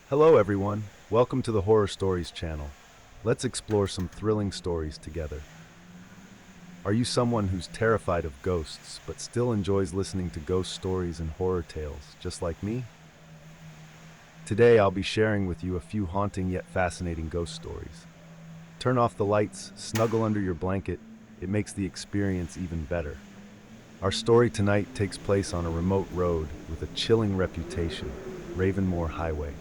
Hello everyone, welcome to the Horror Stories channel. Let's explore some thrilling stories together. Are you someone who's terrified of ghosts but still enjoys listening to ghost stories and horror tales, just like me? Today I'll be sharing with you a few haunting yet fascinating ghost stories. Turn off the lights, snuggle under your blanket, it makes the experience even better. Our story tonight takes place on a remote road with a chilling reputation, Ravenmore Highway.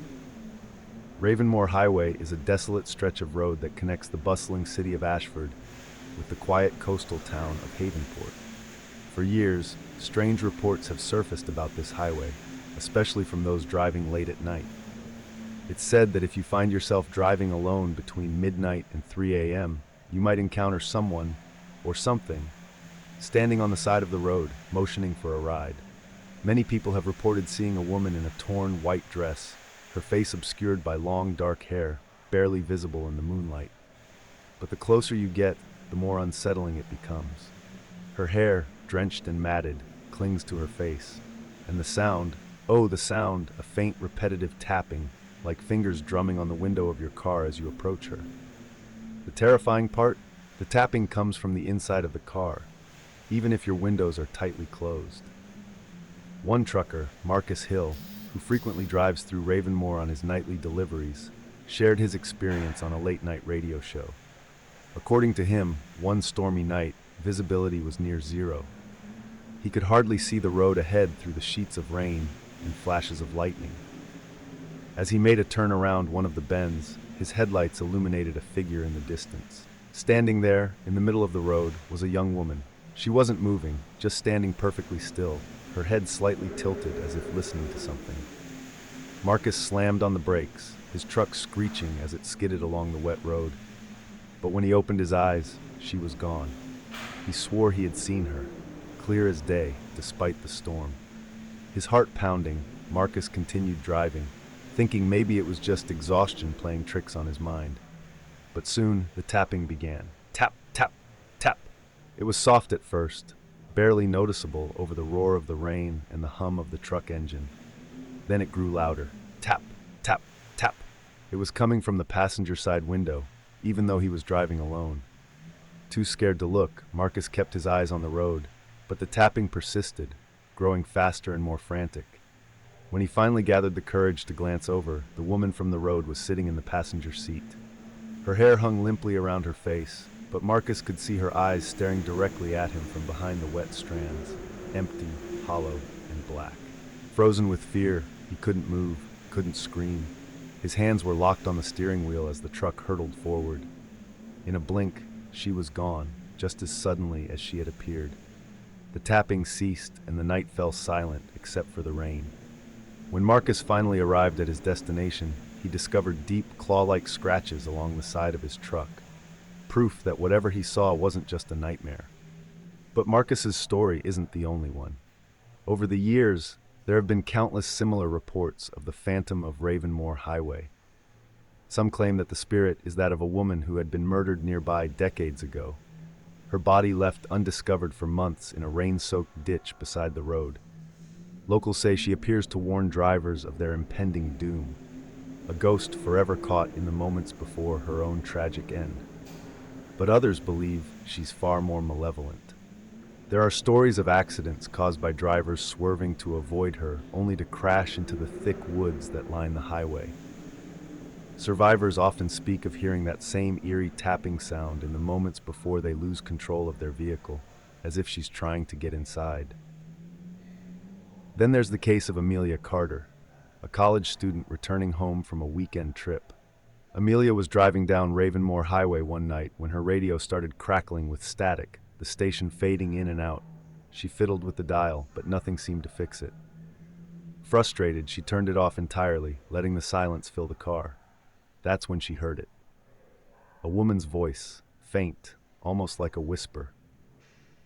Ravenmore Highway is a desolate stretch of road that connects the bustling city of Ashford with the quiet coastal town of Havenport. For years, strange reports have surfaced about this highway, especially from those driving late at night. It's said that if you find yourself driving alone between midnight and 3 a.m., you might encounter someone, or something, standing on the side of the road, motioning for a ride. Many people have reported seeing a woman in a torn white dress, her face obscured by long dark hair, barely visible in the moonlight. But the closer you get, the more unsettling it becomes. Her hair, drenched and matted, clings to her face, and the sound, a faint repetitive tapping, like fingers drumming on the window of your car as you approach her. The terrifying part? The tapping comes from the inside of the car, even if your windows are tightly closed. One trucker, Marcus Hill, who frequently drives through Ravenmore on his nightly deliveries, shared his experience on a late-night radio show. According to him, one stormy night, visibility was near zero. He could hardly see the road ahead through the sheets of rain and flashes of lightning. As he made a turn around one of the bends, his headlights illuminated a figure in the distance. Standing there, in the middle of the road, was a young woman. She wasn't moving, just standing perfectly still, her head slightly tilted as if listening to something. Marcus slammed on the brakes, his truck screeching as it skidded along the wet road. But when he opened his eyes, she was gone. He swore he had seen her, clear as day, despite the storm. His heart pounding, Marcus continued driving, thinking maybe it was just exhaustion playing tricks on his mind. But soon, the tapping began. Tap, tap, tap. It was soft at first, barely noticeable over the roar of the rain and the hum of the truck engine. Then it grew louder. Tap, tap, tap. It was coming from the passenger side window, even though he was driving alone. Too scared to look, Marcus kept his eyes on the road, but the tapping persisted, growing faster and more frantic. When he finally gathered the courage to glance over, the woman from the road was sitting in the passenger seat. Her hair hung limply around her face, but Marcus could see her eyes staring directly at him from behind the wet strands, empty, hollow, and black. Frozen with fear, he couldn't move, couldn't scream. His hands were locked on the steering wheel as the truck hurtled forward. In a blink, she was gone, just as suddenly as she had appeared. The tapping ceased and the night fell silent except for the rain. When Marcus finally arrived at his destination, he discovered deep, claw-like scratches along the side of his truck. Proof that whatever he saw wasn't just a nightmare. But Marcus's story isn't the only one. Over the years, there have been countless similar reports of the phantom of Ravenmore Highway. Some claim that the spirit is that of a woman who had been murdered nearby decades ago. Her body left undiscovered for months in a rain-soaked ditch beside the road. Locals say she appears to warn drivers of their impending doom, a ghost forever caught in the moments before her own tragic end. But others believe she's far more malevolent. There are stories of accidents caused by drivers swerving to avoid her, only to crash into the thick woods that line the highway. Survivors often speak of hearing that same eerie tapping sound in the moments before they lose control of their vehicle, as if she's trying to get inside. Then there's the case of Amelia Carter, a college student returning home from a weekend trip. Amelia was driving down Ravenmore Highway one night when her radio started crackling with static, the station fading in and out. She fiddled with the dial, but nothing seemed to fix it. Frustrated, she turned it off entirely, letting the silence fill the car. That's when she heard it. A woman's voice, faint, almost like a whisper.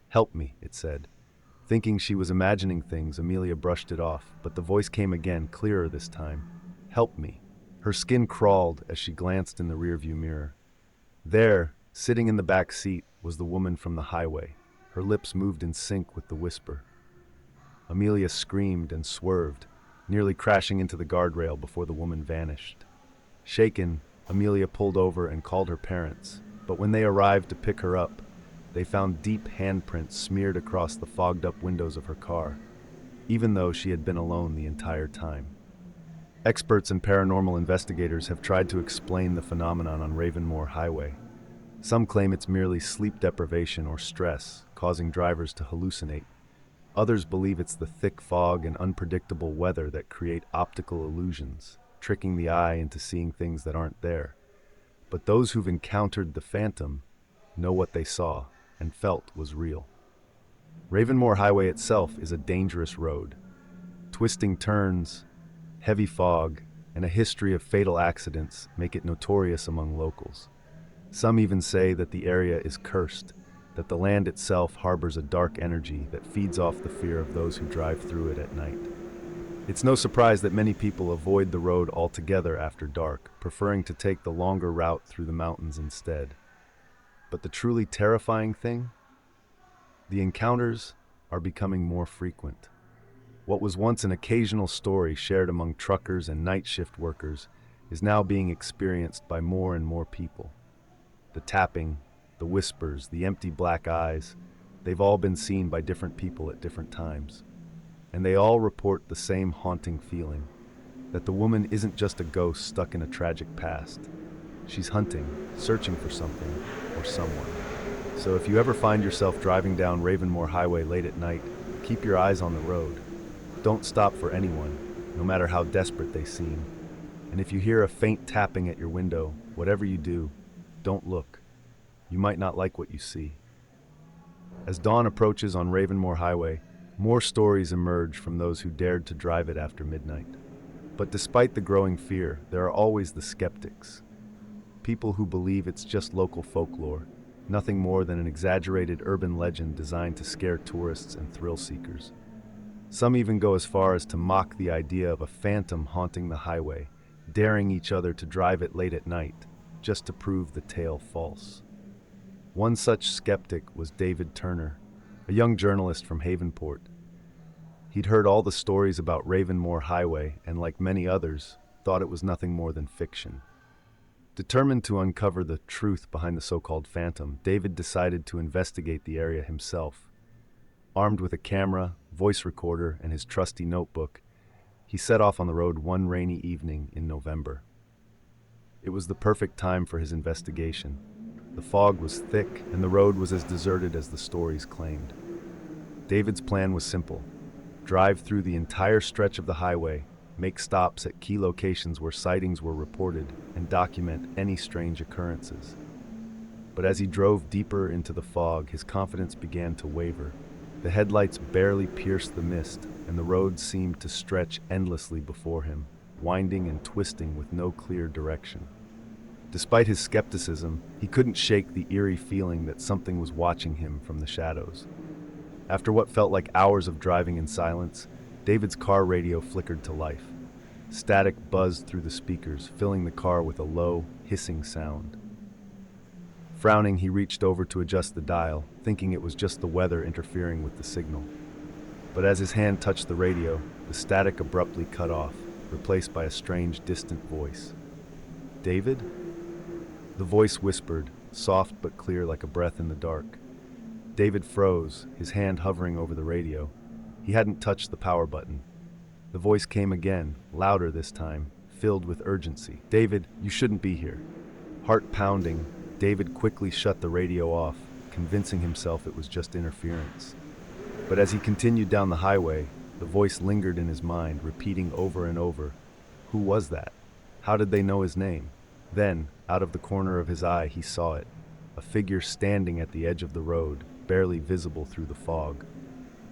"Help me," it said. Thinking she was imagining things, Amelia brushed it off, but the voice came again, clearer this time. "Help me." Her skin crawled as she glanced in the rearview mirror. There, sitting in the back seat, was the woman from the highway. Her lips moved in sync with the whisper. Amelia screamed and swerved, nearly crashing into the guardrail before the woman vanished. Shaken, Amelia pulled over and called her parents, but when they arrived to pick her up, they found deep handprints smeared across the fogged-up windows of her car, even though she had been alone the entire time. Experts and paranormal investigators have tried to explain the phenomenon on Ravenmore Highway. Some claim it's merely sleep deprivation or stress, causing drivers to hallucinate. Others believe it's the thick fog and unpredictable weather that create optical illusions, tricking the eye into seeing things that aren't there. But those who've encountered the phantom know what they saw and felt was real. Ravenmore Highway itself is a dangerous road. Twisting turns, heavy fog, and a history of fatal accidents make it notorious among locals. Some even say that the area is cursed, that the land itself harbors a dark energy that feeds off the fear of those who drive through it at night. It's no surprise that many people avoid the road altogether after dark, preferring to take the longer route through the mountains instead. But the truly terrifying thing? The encounters are becoming more frequent. What was once an occasional story shared among truckers and night shift workers is now being experienced by more and more people. The tapping, the whispers, the empty black eyes, they've all been seen by different people at different times. And they all report the same haunting feeling, that the woman isn't just a ghost stuck in a tragic past. She's hunting, searching for something or someone. So if you ever find yourself driving down Ravenmore Highway late at night, keep your eyes on the road. Don't stop for anyone, no matter how desperate they seem. And if you hear a faint tapping at your window, whatever you do, don't look. You might not like what you see. As dawn approaches on Ravenmore Highway, more stories emerge from those who dared to drive it after midnight. But despite the growing fear, there are always the skeptics. People who believe it's just local folklore, nothing more than an exaggerated urban legend designed to scare tourists and thrill seekers. Some even go as far as to mock the idea of a phantom haunting the highway, daring each other to drive it late at night, just to prove the tale false. One such skeptic was David Turner, a young journalist from Havenport. He'd heard all the stories about Ravenmore Highway and, like many others, thought it was nothing more than fiction. Determined to uncover the truth behind the so-called phantom, David decided to investigate the area himself. Armed with a camera, voice recorder, and his trusty notebook, he set off on the road one rainy evening in November. It was the perfect time for his investigation. The fog was thick, and the road was as deserted as the stories claimed. David's plan was simple: drive through the entire stretch of the highway, make stops at key locations where sightings were reported, and document any strange occurrences. But as he drove deeper into the fog, his confidence began to waver. The headlights barely pierced the mist, and the road seemed to stretch endlessly before him, winding and twisting with no clear direction. Despite his skepticism, he couldn't shake the eerie feeling that something was watching him from the shadows. After what felt like hours of driving in silence, David's car radio flickered to life. Static buzzed through the speakers, filling the car with a low, hissing sound. Frowning, he reached over to adjust the dial, thinking it was just the weather interfering with the signal. But as his hand touched the radio, the static abruptly cut off, replaced by a strange, distant voice. "David?" The voice whispered, soft but clear like a breath in the dark. David froze, his hand hovering over the radio. He hadn't touched the power button. The voice came again, louder this time, filled with urgency. "David, you shouldn't be here." Heart pounding, David quickly shut the radio off, convincing himself it was just interference. But as he continued down the highway, the voice lingered in his mind, repeating over and over, "Who was that? How did they know his name?" Then, out of the corner of his eye, he saw it, a figure standing at the edge of the road, barely visible through the fog.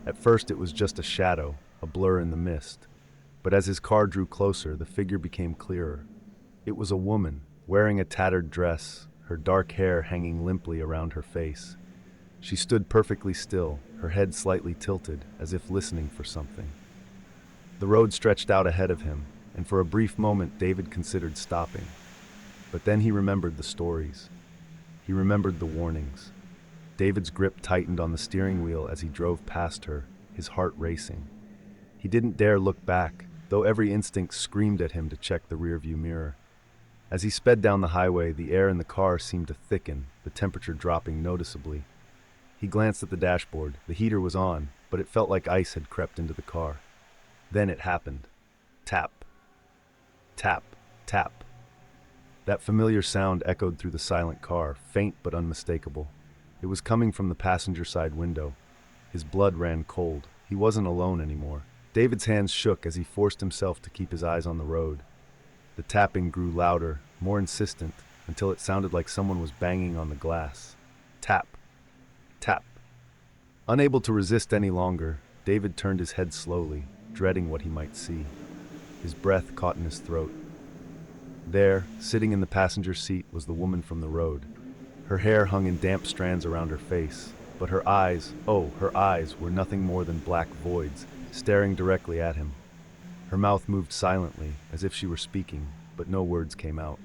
At first it was just a shadow, a blur in the mist. But as his car drew closer, the figure became clearer. It was a woman, wearing a tattered dress, her dark hair hanging limply around her face. She stood perfectly still, her head slightly tilted, as if listening for something. The road stretched out ahead of him, and for a brief moment David considered stopping. But then he remembered the stories. He remembered the warnings. David's grip tightened on the steering wheel as he drove past her, his heart racing. He didn't dare look back, though every instinct screamed at him to check the rearview mirror. As he sped down the highway, the air in the car seemed to thicken, the temperature dropping noticeably. He glanced at the dashboard. The heater was on, but it felt like ice had crept into the car. Then it happened. Tap. Tap. Tap. That familiar sound echoed through the silent car, faint but unmistakable. It was coming from the passenger side window. His blood ran cold. He wasn't alone anymore. David's hands shook as he forced himself to keep his eyes on the road. The tapping grew louder, more insistent, until it sounded like someone was banging on the glass. Tap. Tap. Unable to resist any longer, David turned his head slowly, dreading what he might see. His breath caught in his throat. There, sitting in the passenger seat, was the woman from the road. Her hair hung in damp strands around her face, but her eyes, her eyes, were nothing more than black voids, staring directly at him. Her mouth moved silently, as if she were speaking, but no words came out.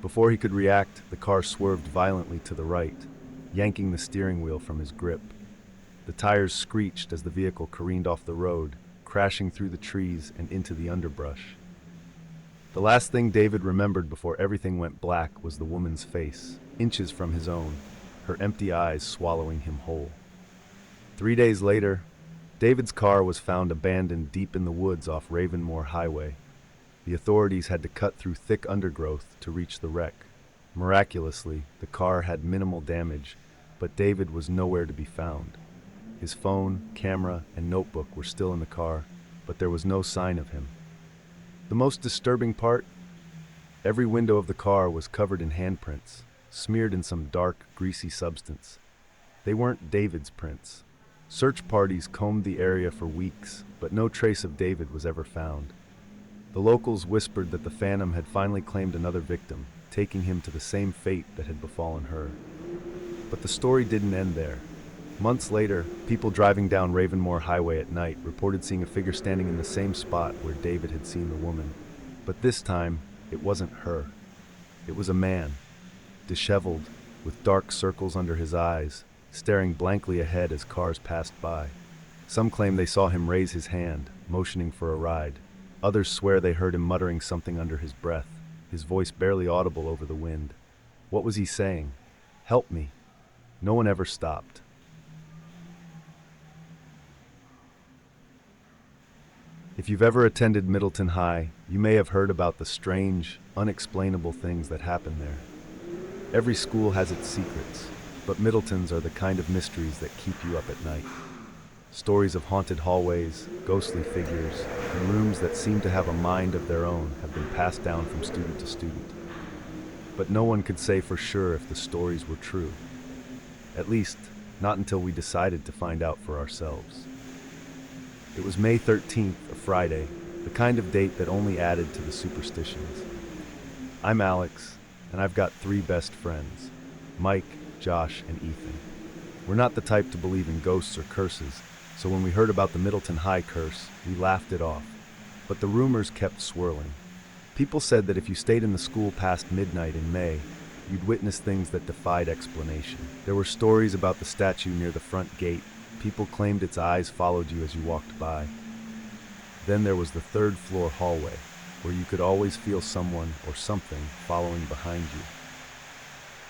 Before he could react, the car swerved violently to the right, yanking the steering wheel from his grip. The tires screeched as the vehicle careened off the road, crashing through the trees and into the underbrush. The last thing David remembered before everything went black was the woman's face, inches from his own, her empty eyes swallowing him whole. 3 days later, David's car was found abandoned deep in the woods off Ravenmore Highway. The authorities had to cut through thick undergrowth to reach the wreck. Miraculously, the car had minimal damage, but David was nowhere to be found. His phone, camera, and notebook were still in the car, but there was no sign of him. The most disturbing part? Every window of the car was covered in handprints, smeared in some dark, greasy substance. They weren't David's prints. Search parties combed the area for weeks, but no trace of David was ever found. The locals whispered that the Phantom had finally claimed another victim, taking him to the same fate that had befallen her. But the story didn't end there. Months later, people driving down Ravenmore Highway at night reported seeing a figure standing in the same spot where David had seen the woman. But this time, it wasn't her. It was a man, disheveled, with dark circles under his eyes, staring blankly ahead as cars passed by. Some claim they saw him raise his hand, motioning for a ride. Others swear they heard him muttering something under his breath, his voice barely audible over the wind. What was he saying? Help me. No one ever stopped. If you've ever attended Middleton High, you may have heard about the strange, unexplainable things that happen there. Every school has its secrets, but Middleton's are the kind of mysteries that keep you up at night. Stories of haunted hallways, ghostly figures, and rooms that seem to have a mind of their own have been passed down from student to student. But no one could say for sure if the stories were true. At least, not until we decided to find out for ourselves. It was May 13th, a Friday, the kind of date that only added to the superstitions. I'm Alex, and I've got 3 best friends, Mike, Josh, and Ethan. We're not the type to believe in ghosts or curses, so when we heard about the Middleton High curse, we laughed it off. But the rumors kept swirling. People said that if you stayed in the school past midnight in May, you'd witness things that defied explanation. There were stories about the statue near the front gate. People claimed its eyes followed you as you walked by. Then there was the 3rd floor hallway, where you could always feel someone or something following behind you.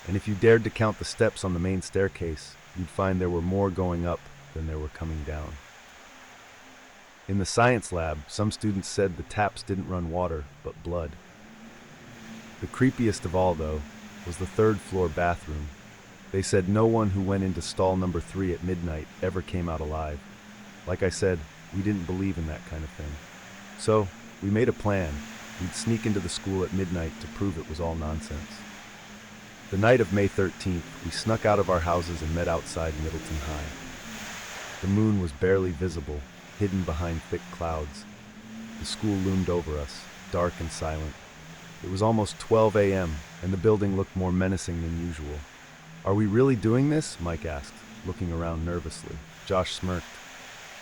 And if you dared to count the steps on the main staircase, you'd find there were more going up than there were coming down. In the science lab, some students said the taps didn't run water, but blood. The creepiest of all, though, was the 3rd floor bathroom. They said no one who went into stall number 3 at midnight ever came out alive. Like I said, we didn't believe in that kind of thing. So, we made a plan. We'd sneak into the school at midnight to prove it was all nonsense. The night of May 13th, we snuck out of our houses and met outside Middleton High. The moon was barely visible, hidden behind thick clouds. The school loomed over us, dark and silent. It was almost 12 a.m., and the building looked more menacing than usual. "Are we really doing this?" Mike asked, looking around nervously. Josh smirked.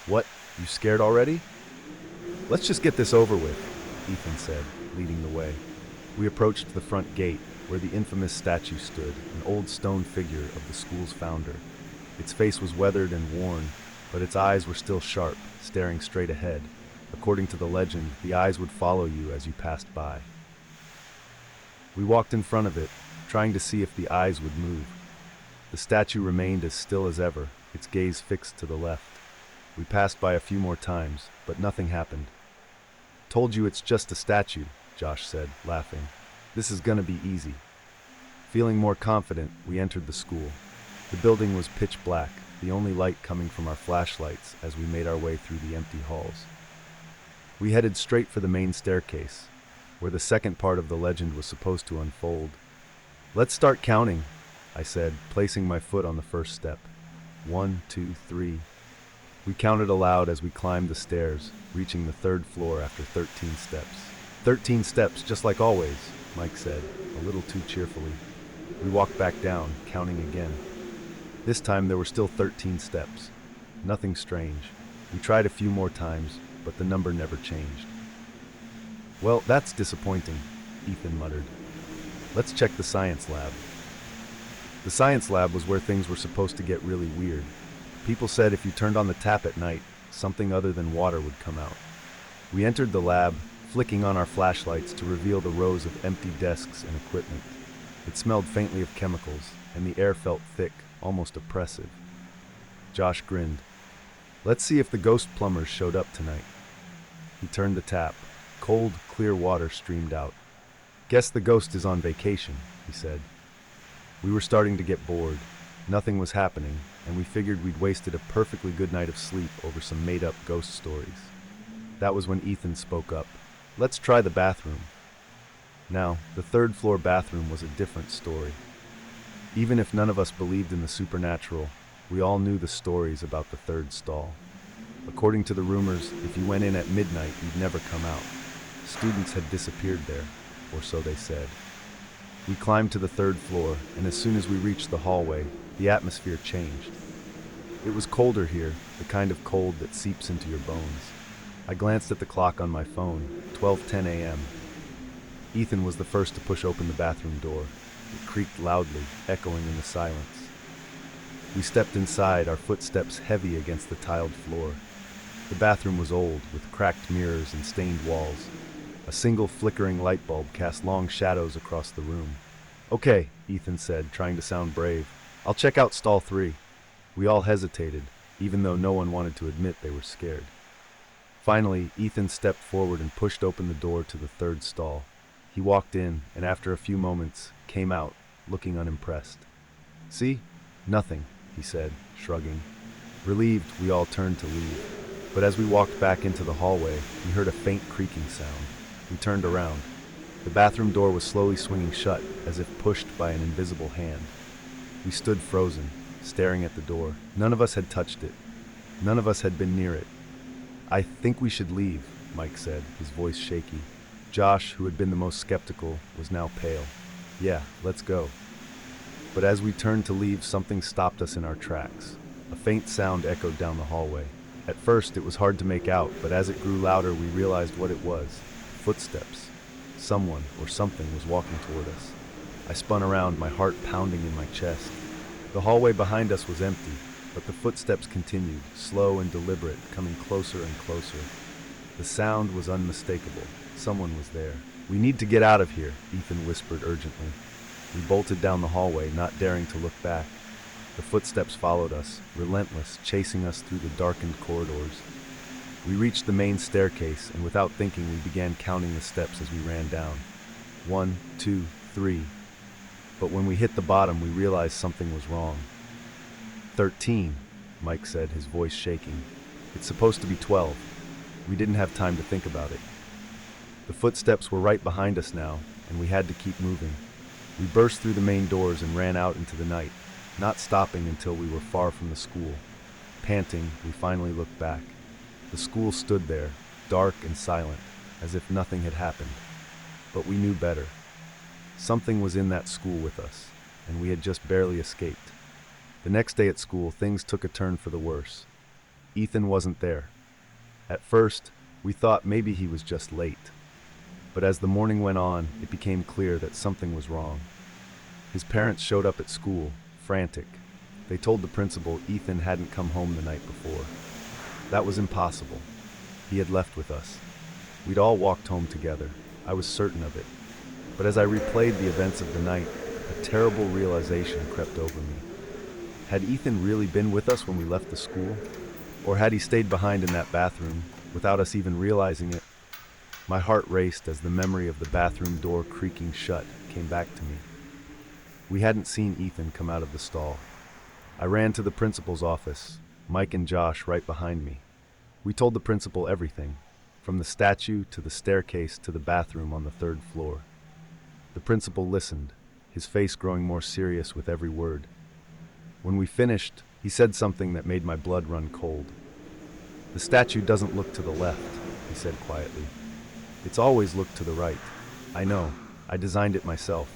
"What, you scared already?" "Let's just get this over with," Ethan said, leading the way. We approached the front gate, where the infamous statue stood, an old stone figure of the school's founder. Its face was weathered and worn, but its eyes were still sharp, staring straight ahead. According to the legend, the eyes would follow you as you passed by. We walked in front of it, trying to see if the eyes would move. The statue remained as still as ever, its gaze fixed to the left. We passed by a few more times, but nothing happened. "Told you it's just a statue," Josh said, laughing. "This is gonna be easy." Feeling more confident, we entered the school. The building was pitch black, the only light coming from our flashlights as we made our way through the empty halls. We headed straight for the main staircase, where the second part of the legend was supposed to unfold. "Let's start counting," I said, placing my foot on the first step. 1, 2, 3. We counted aloud as we climbed the stairs, reaching the third floor after 13 steps. 13 steps, just like always," Mike said, a little too cheerfully. We walked back down, counting again. This time there were still 13 steps. Nothing strange. We tried a few more times, but the number never changed. "Well, that's disappointing," Ethan muttered. "Let's check the science lab." The science lab was where things were supposed to get really weird. People said if you turned on the tap at night, something other than water would come out. We entered the lab, flicking on our flashlights to reveal the rows of empty desks and equipment. It smelled faintly of chemicals, and the air felt thick, almost oppressive. Josh grinned. "Let's see if the ghost plumbers showed up tonight." He turned the tap. Cold, clear water streamed out. "Guess the ghost is on vacation," he said. We were starting to get bored. Nothing was happening, and we figured we'd wasted a perfectly good night of sleep over some made-up ghost stories. That was when Ethan spoke up. "Let's try the bathroom." Now, the third-floor bathroom was a different story. Even if none of us believed in the supernatural, we all knew the stories about the third stall. According to the rumors, if you went in at midnight, you'd never come out. Students had disappeared there, or so they said. We climbed to the third floor, and as soon as we reached the hallway, the atmosphere changed. It was colder here, the kind of cold that seeps into your bones. I glanced at the clock on my phone, 12:10 a.m. Ethan was the first to push open the bathroom door. It creaked loudly, echoing in the silence. We stepped inside, our footsteps heavy against the tiled floor. The bathroom was old, with cracked mirrors and stained walls. A single flickering light bulb cast long shadows across the room. "Okay," Ethan said, trying to sound brave. "I'll check out stall 3. We all hesitated, even though no one wanted to admit they were scared. Finally, Ethan stepped forward and pushed open the door to the third stall. He walked in, and after a few moments, came out, looking unimpressed. "See? Nothing," he said, shrugging. Relieved, we all turned to leave. But as we walked back into the hallway, we heard a faint creaking sound. We turned around. The bathroom door was slowly swinging shut, as if pushed by an invisible hand. We stood frozen, staring at the door. None of us had touched it. None of us had been near it. "I think we should leave," Mike said, his voice shaky. Josh, who had been the most skeptical, was now pale. "Yeah, let's go." But as we turned to leave, something stopped us in our tracks. A faint sound echoed down the hallway. At first, it was hard to make out, but as it grew louder, we realized what it was. Footsteps. Someone or something was walking toward us. I spun around, my heart pounding in my chest. The hallway behind us was empty, but the footsteps continued, slow and deliberate, coming closer and closer. The sound was unmistakable. Someone was there. "We need to get out of here," Ethan whispered urgently. We bolted down the hallway, not daring to look back. The footsteps followed us, relentless, chasing us through the darkened corridors. We reached the main staircase, and without thinking, we began counting the steps as we ran down. 1, 2, 3. But when we hit the bottom, we realized something was wrong. 13, Mike said, his voice shaking. "It's supposed to be 12. We didn't have time to think about it." The footsteps were right behind us now, and we had to keep moving. We burst through the main doors and ran out into the night, not stopping until we were far from the school. Panting, we finally looked back. The school stood there, dark and silent, as if nothing had happened. But we knew better. Something was in that school with us, and we had just barely escaped. The next day at school, things took a turn for the worse. Ethan wasn't there. At first, we thought maybe he was just late. But as the morning went on, it became clear that something was wrong. His parents showed up at school, frantic. They told the principal Ethan hadn't come home the night before. That was impossible. He had left with us. We'd all walked home together. I was certain of it. But as I replayed the events of the night, a terrible realization crept over me. Had Ethan really been with us when we left the school? Or had he stayed behind in that bathroom, without us even realizing it? My heart raced as the memory of the bathroom door creaking shut came back to me. We hadn't seen Ethan come out of the stall. I ran to the principal's office, Mike and Josh right behind me. We told the principal everything, from the statue to the staircase to the bathroom on the third floor. The principal listened, his face growing more serious with every word. When we finished, he said something that made my blood run cold. "The statue doesn't look to the left," he said quietly. "It's always looked to the right. I know, I designed it myself."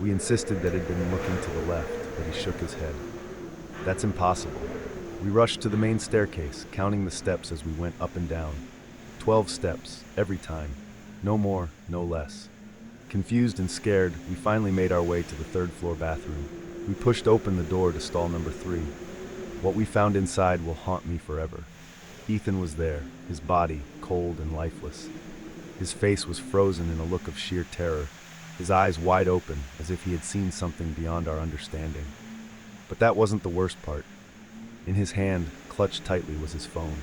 We insisted that it had been looking to the left, but he shook his head. "That's impossible." We rushed to the main staircase, counting the steps as we went up and down. 12 steps, every time. No more, no less. Confused and scared, we finally made our way to the third floor bathroom. We pushed open the door to stall number 3. What we found inside will haunt me forever. Ethan was there, his body cold and lifeless. His face was frozen in a look of sheer terror, his eyes wide open as if he had seen something beyond our understanding. But that wasn't the worst part. In his hand, clutched tightly, was his phone.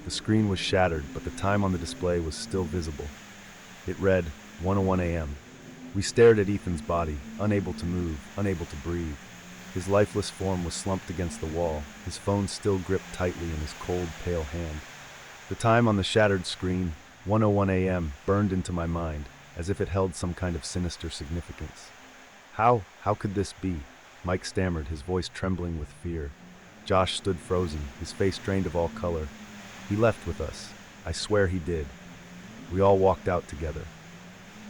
The screen was shattered, but the time on the display was still visible. It read 1:01 a.m. We stared at Ethan's body, unable to move, unable to breathe. His lifeless form was slumped against the wall, his phone still gripped tightly in his cold, pale hand. The time on the shattered screen, 1:01 a.m., burned into my mind, as if it held some kind of sinister significance. How could this be? Mike stammered, his voice trembling with fear. Josh stood frozen, his face drained of all color. He left with us. I swear he did. We all walked out together.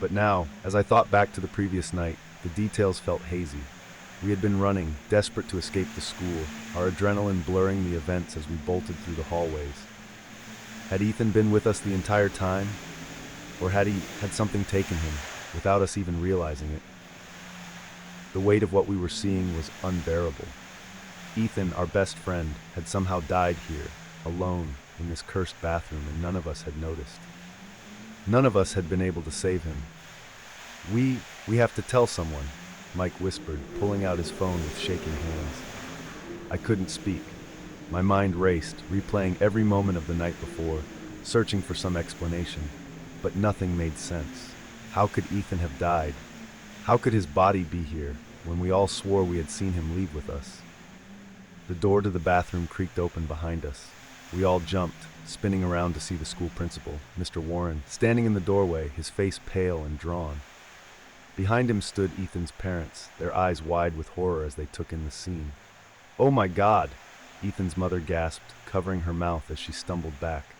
But now, as I thought back to the previous night, the details felt hazy. We had been running, desperate to escape the school, our adrenaline blurring the events as we bolted through the hallways. Had Ethan been with us the entire time? Or had something taken him, without us even realizing it? The weight of what we were seeing was unbearable. Ethan, our best friend, had somehow died here, alone, in this cursed bathroom, and none of us had noticed. None of us had been able to save him. We have to tell someone, Mike whispered, pulling out his phone with shaking hands. I couldn't speak. My mind raced, replaying every moment of the night before, searching for some explanation. But nothing made sense. How could Ethan have died? How could his body be here, when we all swore we had seen him leave with us? The door to the bathroom creaked open behind us. We all jumped, spinning around to see the school principal, Mr. Warren, standing in the doorway, his face pale and drawn. Behind him stood Ethan's parents, their eyes wide with horror as they took in the scene. "Oh my God!" Ethan's mother gasped, covering her mouth as she stumbled back.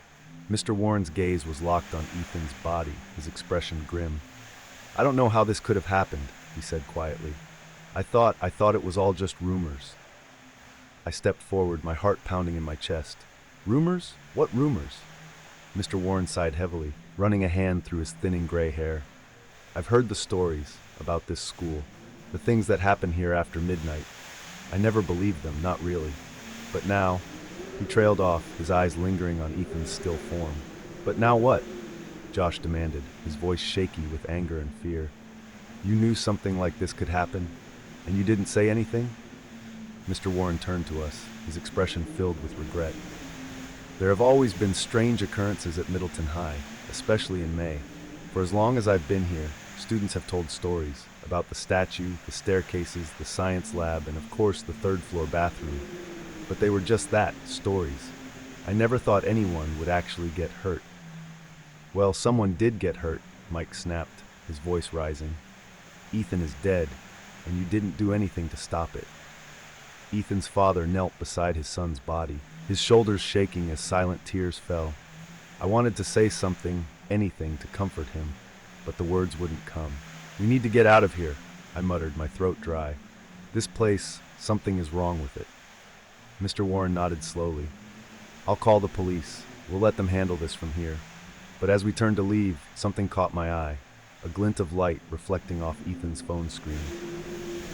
Mr. Warren's gaze was locked on Ethan's body, his expression grim. "I don't know how this could have happened," he said quietly. I thought it was all just rumors." I stepped forward, my heart pounding in my chest. "Rumors? What rumors?" Mr. Warren sighed heavily, running a hand through his thinning gray hair. "I've heard the stories about this school, the things that happen here after midnight. I never believed them, not really. But now," he trailed off, his eyes lingering on Ethan's still form. "But now what?" Josh demanded, his voice shaky with anger and fear. "You knew something like this could happen, and you didn't say anything?" Mr. Warren turned to us, his expression filled with regret. "There have always been strange occurrences at Middleton High, especially in May. For as long as I've been here, students have told stories about the statue, the staircases, the science lab, and of course the third-floor bathroom. But they were just that, stories. I never thought anyone would actually get hurt." "Well, someone did get hurt," Mike snapped, his voice rising. "Ethan is dead, and you didn't do anything to stop it." Ethan's father knelt beside his son's body, his shoulders shaking as silent tears fell. I wanted to say something, anything, to comfort him, but the words wouldn't come. "We need to get out of here," I muttered, my throat dry. "This place, something is wrong with it." Mr. Warren nodded slowly. "I'll call the police. We'll let them handle this from here." But as we turned to leave, something caught my eye, a glint of light reflecting off Ethan's phone screen.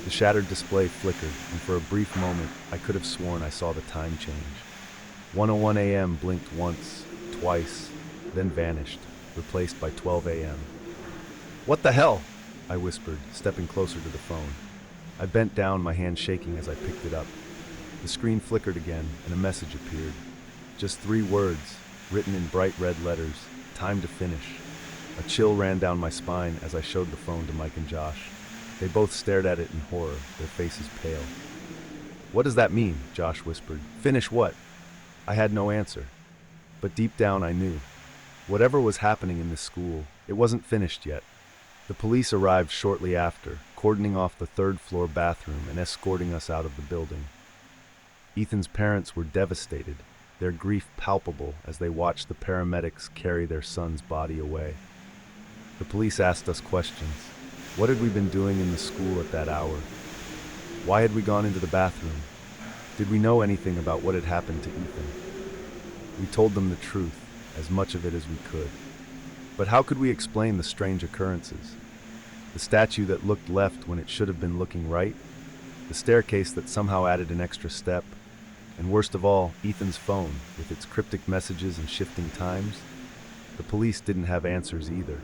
The shattered display flickered, and for a brief moment, I could have sworn I saw the time change. 1:01 a.m. blinked once, twice, then vanished, replaced by 12 a.m. "What the hell?" I whispered, stepping closer to the phone. I bent down, my hand shaking as I picked it up. The screen flickered again, and a message appeared. Just 3 words, written in bright red letters: "Time to finish." A chill ran down my spine as I showed the phone to Mike and Josh. They both stared at it in horror, their faces pale. "What does that mean?" Josh whispered. "Finish what?" I had no answer. But deep down I knew. Whatever was happening in this school, it wasn't finished yet. The police arrived shortly after, cordoning off the 3rd-floor bathroom and escorting us out of the building. Ethan's parents were devastated, their grief palpable as they watched the paramedics carry their son's body away. The police asked us questions. What had we been doing in the school at that hour? Why had we gone into the bathroom? Did we know anything about what had happened to Ethan? We told them the truth, as much of it as we could. But how could we explain the strange occurrences? The statue that looked left when it should have been looking right? The staircase that somehow added an extra step? And worst of all, Ethan's phone, with its cryptic messages and shifting times? The police didn't have answers either.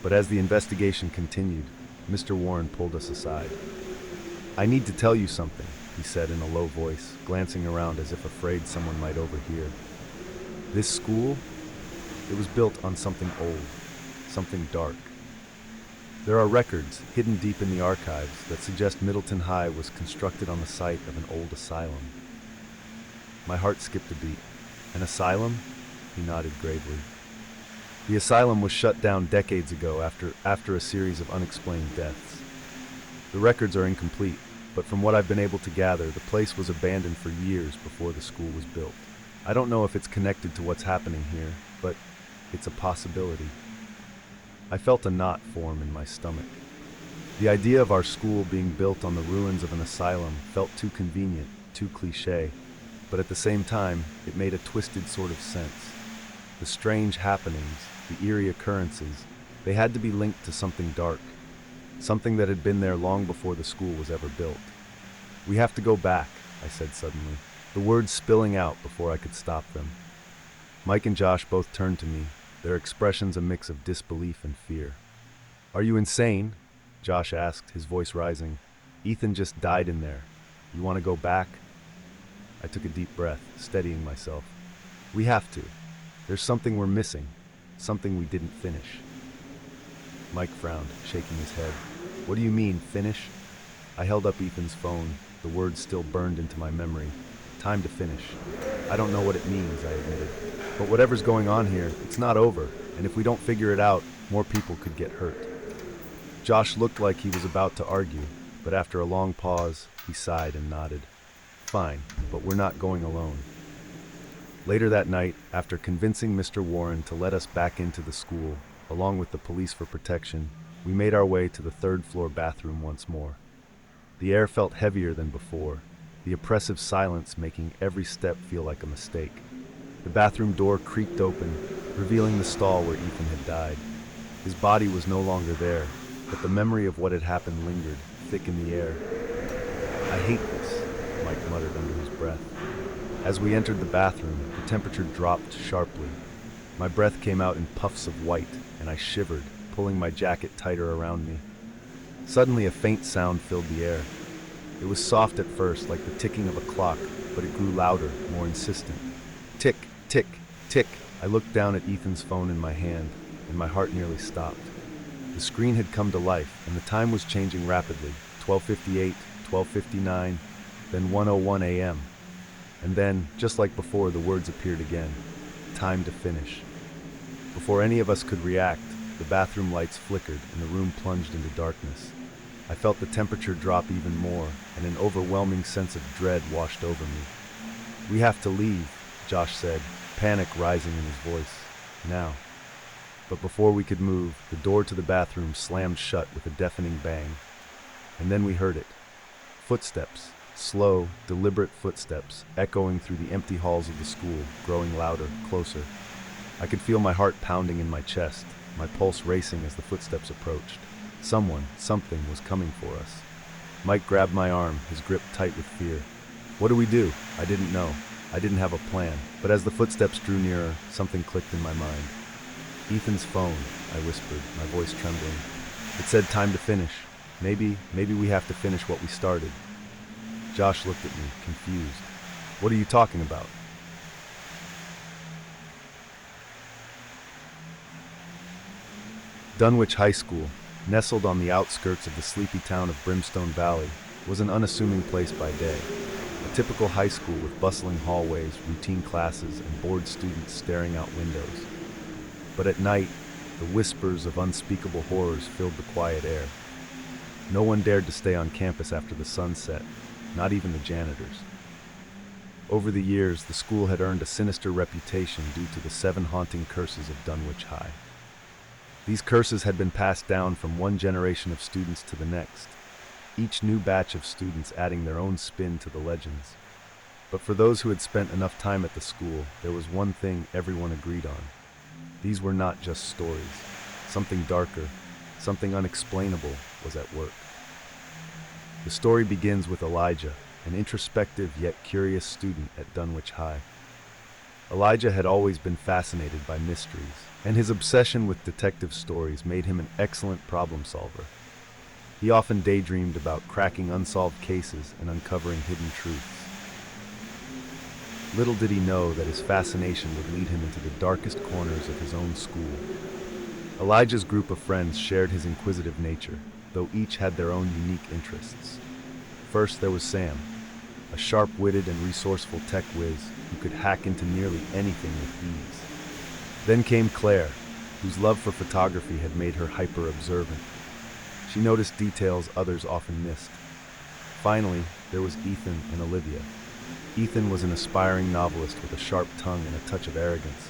But as the investigation continued, Mr. Warren pulled us aside. "I need to tell you something," he said in a low voice, glancing around as if afraid someone might overhear. "This school, it was built on something old, something dark. There are records hidden deep in the archives that suggest Middleton High was constructed on the site of an old asylum." My heart skipped a beat. "An asylum?" He nodded gravely. "The asylum was shut down decades ago after a series of unexplained deaths. The records are incomplete, but from what I've been able to gather, the place was abandoned for years before the school was built. I don't know if it's connected to what's happening here, but it's a possibility." I felt a knot form in my stomach. The idea of our school being built on the ruins of an asylum felt too convenient, too cliché, but at the same time, it made a twisted sort of sense. The strange happenings, the eerie occurrences, they had to be linked to something dark, something that had been there long before the school was ever built. "We have to go back," I said suddenly, the words spilling out before I could stop them. Mike and Josh both turned to me, their expressions a mix of disbelief and fear. "Are you insane?" Josh asked, his voice rising. "Ethan just died in there. You want to go back?" I took a deep breath, steadying myself. "We have to. There's something we're missing, something we didn't finish." Mike frowned, shaking his head. "What do you mean, finish?" I held up Ethan's phone, the words still burned into my memory. "Time to finish." "I don't know what it means," I admitted. "But whatever's going on here, it's not over, and if we don't figure it out, more people could get hurt." Josh looked like he was about to argue, but after a long pause, he sighed and nodded. "Fine, but we're not going alone." Later that night, after convincing Mr. Warren to let us back into the school, along with the police for protection, we made our way to the 3rd-floor bathroom once more. The air felt heavier than before, the oppressive silence making every step feel like a mistake. The bathroom door creaked open, revealing the stall where Ethan had died. His body was no longer there, but the memory of what had happened lingered, thick in the air. "I hate this," Mike muttered under his breath. As we entered the bathroom, the temperature dropped sharply. My breath came out in puffs of white, and I shivered, pulling my jacket tighter around me. Suddenly, a faint sound filled the air. It was soft at first, like the ticking of a clock, but it grew louder, more insistent. Tick, tick, tick. I looked down at Ethan's phone in my hand, and my heart nearly stopped. The screen had come to life, and the time was changing rapidly. 12:58, 12:59, then 1:01 a.m. And then, just like before, the words appeared again. "Time to finish." Before any of us could react, the bathroom lights flickered and the room plunged into darkness. I felt the temperature drop even more, and an overwhelming sense of dread washed over me. "We have to leave," Josh said, panic rising in his voice. "Now." But before we could move, the door to the bathroom slammed shut with a deafening bang. And then we heard it. Footsteps. Slow, deliberate footsteps, echoing through the empty halls of the school, growing louder, closer. I could feel my heart pounding in my chest, my pulse racing as the footsteps approached. Something was coming for us. Mike grabbed my arm, his grip tight with fear. "What do we do?" I didn't know. I didn't have a plan, but as the footsteps drew nearer, something clicked in my mind. Ethan's phone, I whispered, my voice trembling. It said time to finish. Maybe we have to finish what we started. Josh looked at me, confused. What are you talking about? Dunwich High School, nestled on the outskirts of the sleepy town of Brimstone Valley, was an unassuming place by day. A typical high school with bustling hallways, routine classes, and bored students staring out windows. But at night, the whispers of unspeakable horrors filled the quiet air. No one dared to stay on campus after the sun set, not even the janitors. Over the years, the school had earned a sinister reputation due to the 7 haunting curses of Dunwich High. These curses had been passed down from one generation of students to the next, each new batch of students adding their own spin to the legends. But for those who had spent enough time at the school, there was one thing everyone agreed on. These were not just stories. Something darker, something unexplainable was at work. The story begins with Elijah, an introspective yet curious student at Dunwich High. Elijah had always been fascinated by mysteries, and his obsession with detective stories made him an excellent problem solver. He often daydreamed about cracking unsolved cases and uncovering hidden truths. Little did he know that his fascination would lead him into the darkest corners of his own school. Elijah's group of friends shared his inquisitive nature, though each had their own unique interests. First, there was Sam, a sharp-witted and resourceful tech whiz who could hack into nearly anything with ease. Then came Claire, whose love for photography had made her hyper-observant. She noticed details others often missed. Finally, there was Ethan and Olivia. Ethan was an aspiring novelist with a sharp tongue and a touch of arrogance,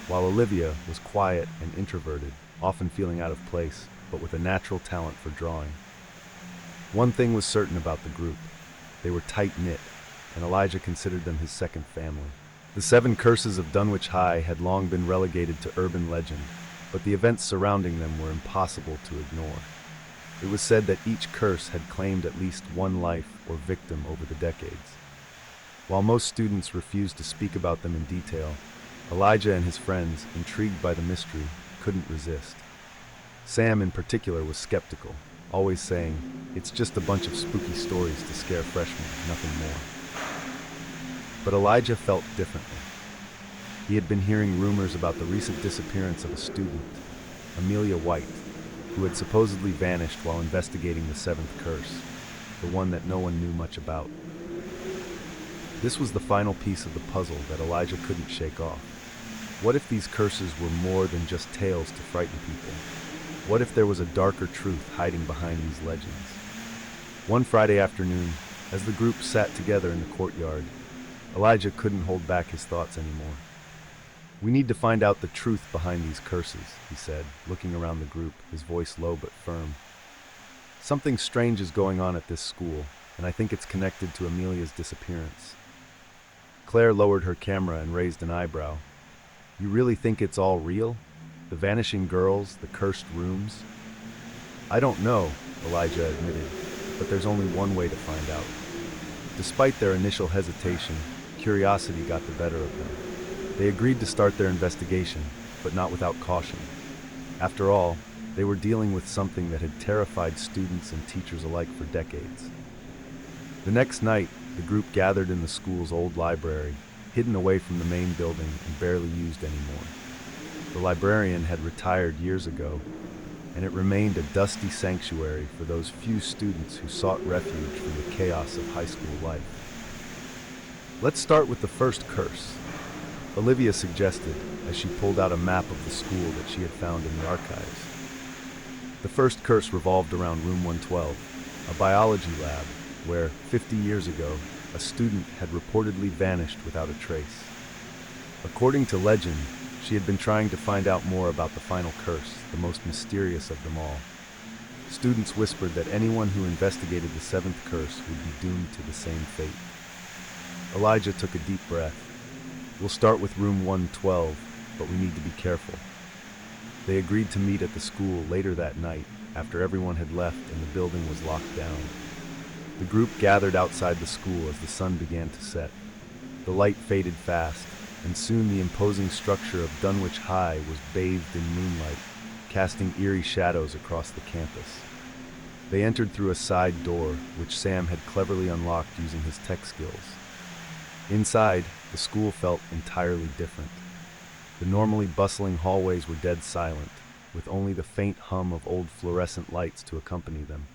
while Olivia was quiet and introverted, often feeling out of place, but with a natural talent for drawing. One thing was certain about the group. They were tight-knit, and Elijah considered them his second family. The 7 curses of Dunwich High had long been relegated to urban legend, but the events surrounding them were impossible to ignore. It was said that each curse had claimed at least one life or victim over the decades. While most students refused to speak about them in detail, Elijah and his friends, intrigued by the mystery, couldn't resist. Sam in particular was skeptical, always saying, "It's just a bunch of spooky stories to scare freshmen, nothing more." But Elijah felt differently. He had been hearing rumors about the recent disappearance of a student, Amelia White, who had supposedly vanished while investigating the 7th curse, the one that no one knew much about. This was the final piece of the puzzle that Elijah couldn't shake off. What if these curses were more than just tales to frighten people? What if there was a darker truth hiding behind these legends? One Friday afternoon, as the group sat together in the courtyard, Elijah couldn't hold back his thoughts anymore. "We need to find out the truth behind these curses," he said, looking around the group, his voice low but firm. "Something strange is going on at this school, and I think it's connected to Amelia's disappearance." Claire lowered her camera and raised an eyebrow. "You really think it's all real? The vanishing girls, the cursed rooms?" "I don't know," Elijah admitted, "but there's only one way to find out." Despite their initial hesitation, curiosity got the better of them. They agreed to start their investigation, but not without caution. After all, they were dealing with something that had terrified students and teachers alike for decades. The next night, the group gathered in the school's old library, hidden away from the main building and barely used anymore. The librarian had retired years ago, and it remained a dusty sanctuary for those few students who sought refuge from the chaos of high school life. "Let's start with the first curse," Olivia suggested as she pulled out a map of the school that she had found in the archives. The first curse revolved around room 112, a biology lab where, 50 years ago, a student had reportedly vanished without a trace. According to legend, she had been trying to find out more about the final curse, the most mysterious of them all. Students whispered that anyone who investigated the 7th curse would be doomed to the same fate. Elijah took a deep breath. "We'll start with room 112, but we need to be careful." They agreed to meet at the school later that night, after everyone had left and the building was locked down. The group gathered outside the school as the sun began to set. The light faded fast, and soon the imposing structure of Dunwich High was bathed in moonlight, casting eerie shadows across the campus. They entered through a side door, which Sam had cleverly unlocked using his tech skills. Inside, the school felt entirely different. The normally bustling hallways were dead silent, with only the faint hum of old fluorescent lights to accompany them.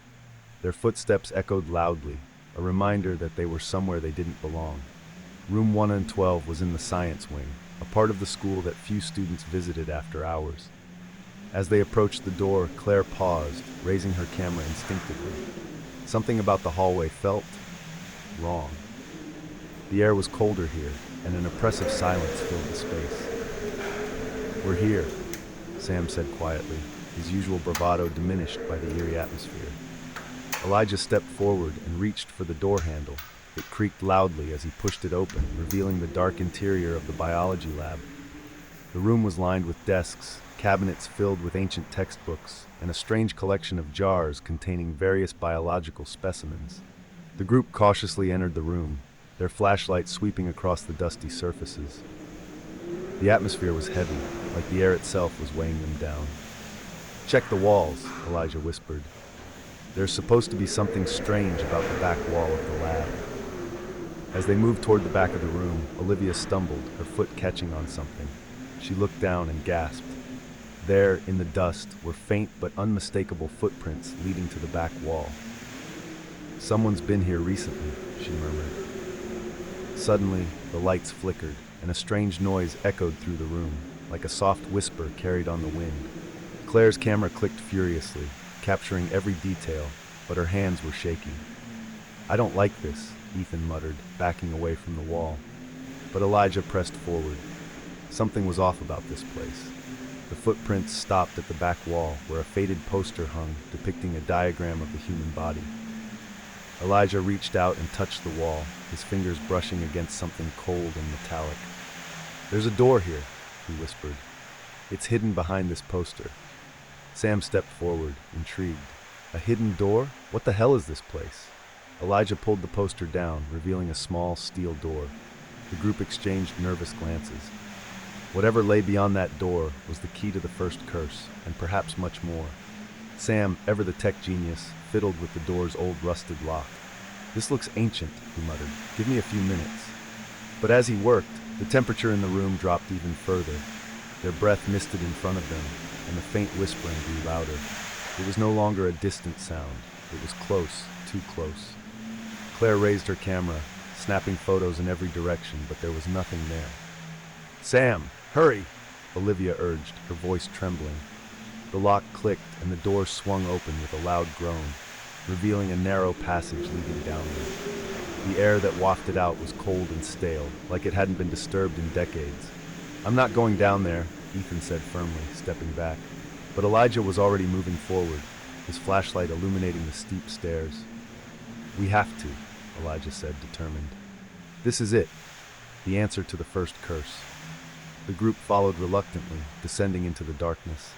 Their footsteps echoed loudly, a reminder that they were somewhere they didn't belong. Room 112 was in the science wing, a part of the school that few students visited after hours. As they approached the door, Claire paused, raising her camera instinctively. Something about the hallway felt wrong. The air was colder here, and an oppressive silence filled the space. "We're here," Sam said quietly, his usual bravado diminished by the eerie atmosphere. Elijah stepped forward and reached for the door handle. It creaked loudly as he pushed it open, revealing the dark interior of the biology lab. The room was lined with desks, cabinets filled with ancient textbooks, and a strange collection of jars containing various biological specimens. The group cautiously entered the room, their flashlights sweeping across the dusty surfaces. The atmosphere was heavy, like the air itself was weighing them down. "Check the walls," Elijah whispered. "There's supposed to be something strange about the back wall of the lab." As they moved toward the back of the room, Olivia stumbled, her foot catching on something. She looked down and gasped. There, in the dust, were faint but unmistakable footprints leading to the back wall. "Someone's been here recently," she murmured. Suddenly, the lights flickered, and a strange noise echoed through the room, like a soft whisper carried on the wind. Claire's camera clicked furiously, capturing every detail, but her hands were shaking. "I don't like this," Ethan muttered, backing away from the wall. But Elijah pressed forward. Something was off about this place. The footprints stopped at the back wall, where a faded poster hung, depicting a diagram of the human body. Elijah reached out and touched the wall, his fingers brushing against something cold and metallic. "There's a door here," he whispered. "It's hidden behind this poster." Sam stepped forward, intrigued. "A hidden door? What the hell is this place?" Elijah pulled the poster down, revealing a small steel door. The group exchanged nervous glances. Whatever lay beyond that door was the key to the first curse, and perhaps much more. Sam, ever the tech genius, fiddled with the door's old rusted lock. "This looks ancient," he muttered. "Give me a few minutes." But as he worked, the temperature in the room dropped even further. Their breath misted in front of them, and the faint whispering grew louder. It was no longer a distant sound. It was close, too close. Claire raised her camera, snapping photos in every direction, but there was nothing there. "Sam, hurry!" Olivia urged, her voice trembling. The lock clicked, and the door swung open with a loud groan, revealing a narrow passage leading downward. The air that wafted out was cold and stale, like it hadn't been disturbed in decades. "I'm not going down there," Ethan said firmly, stepping back. But Elijah was already moving forward, his flashlight illuminating the steep stairs. "We have to," Elijah said, determined. "This is it, the answer to the first curse." The group followed reluctantly, descending into the darkness.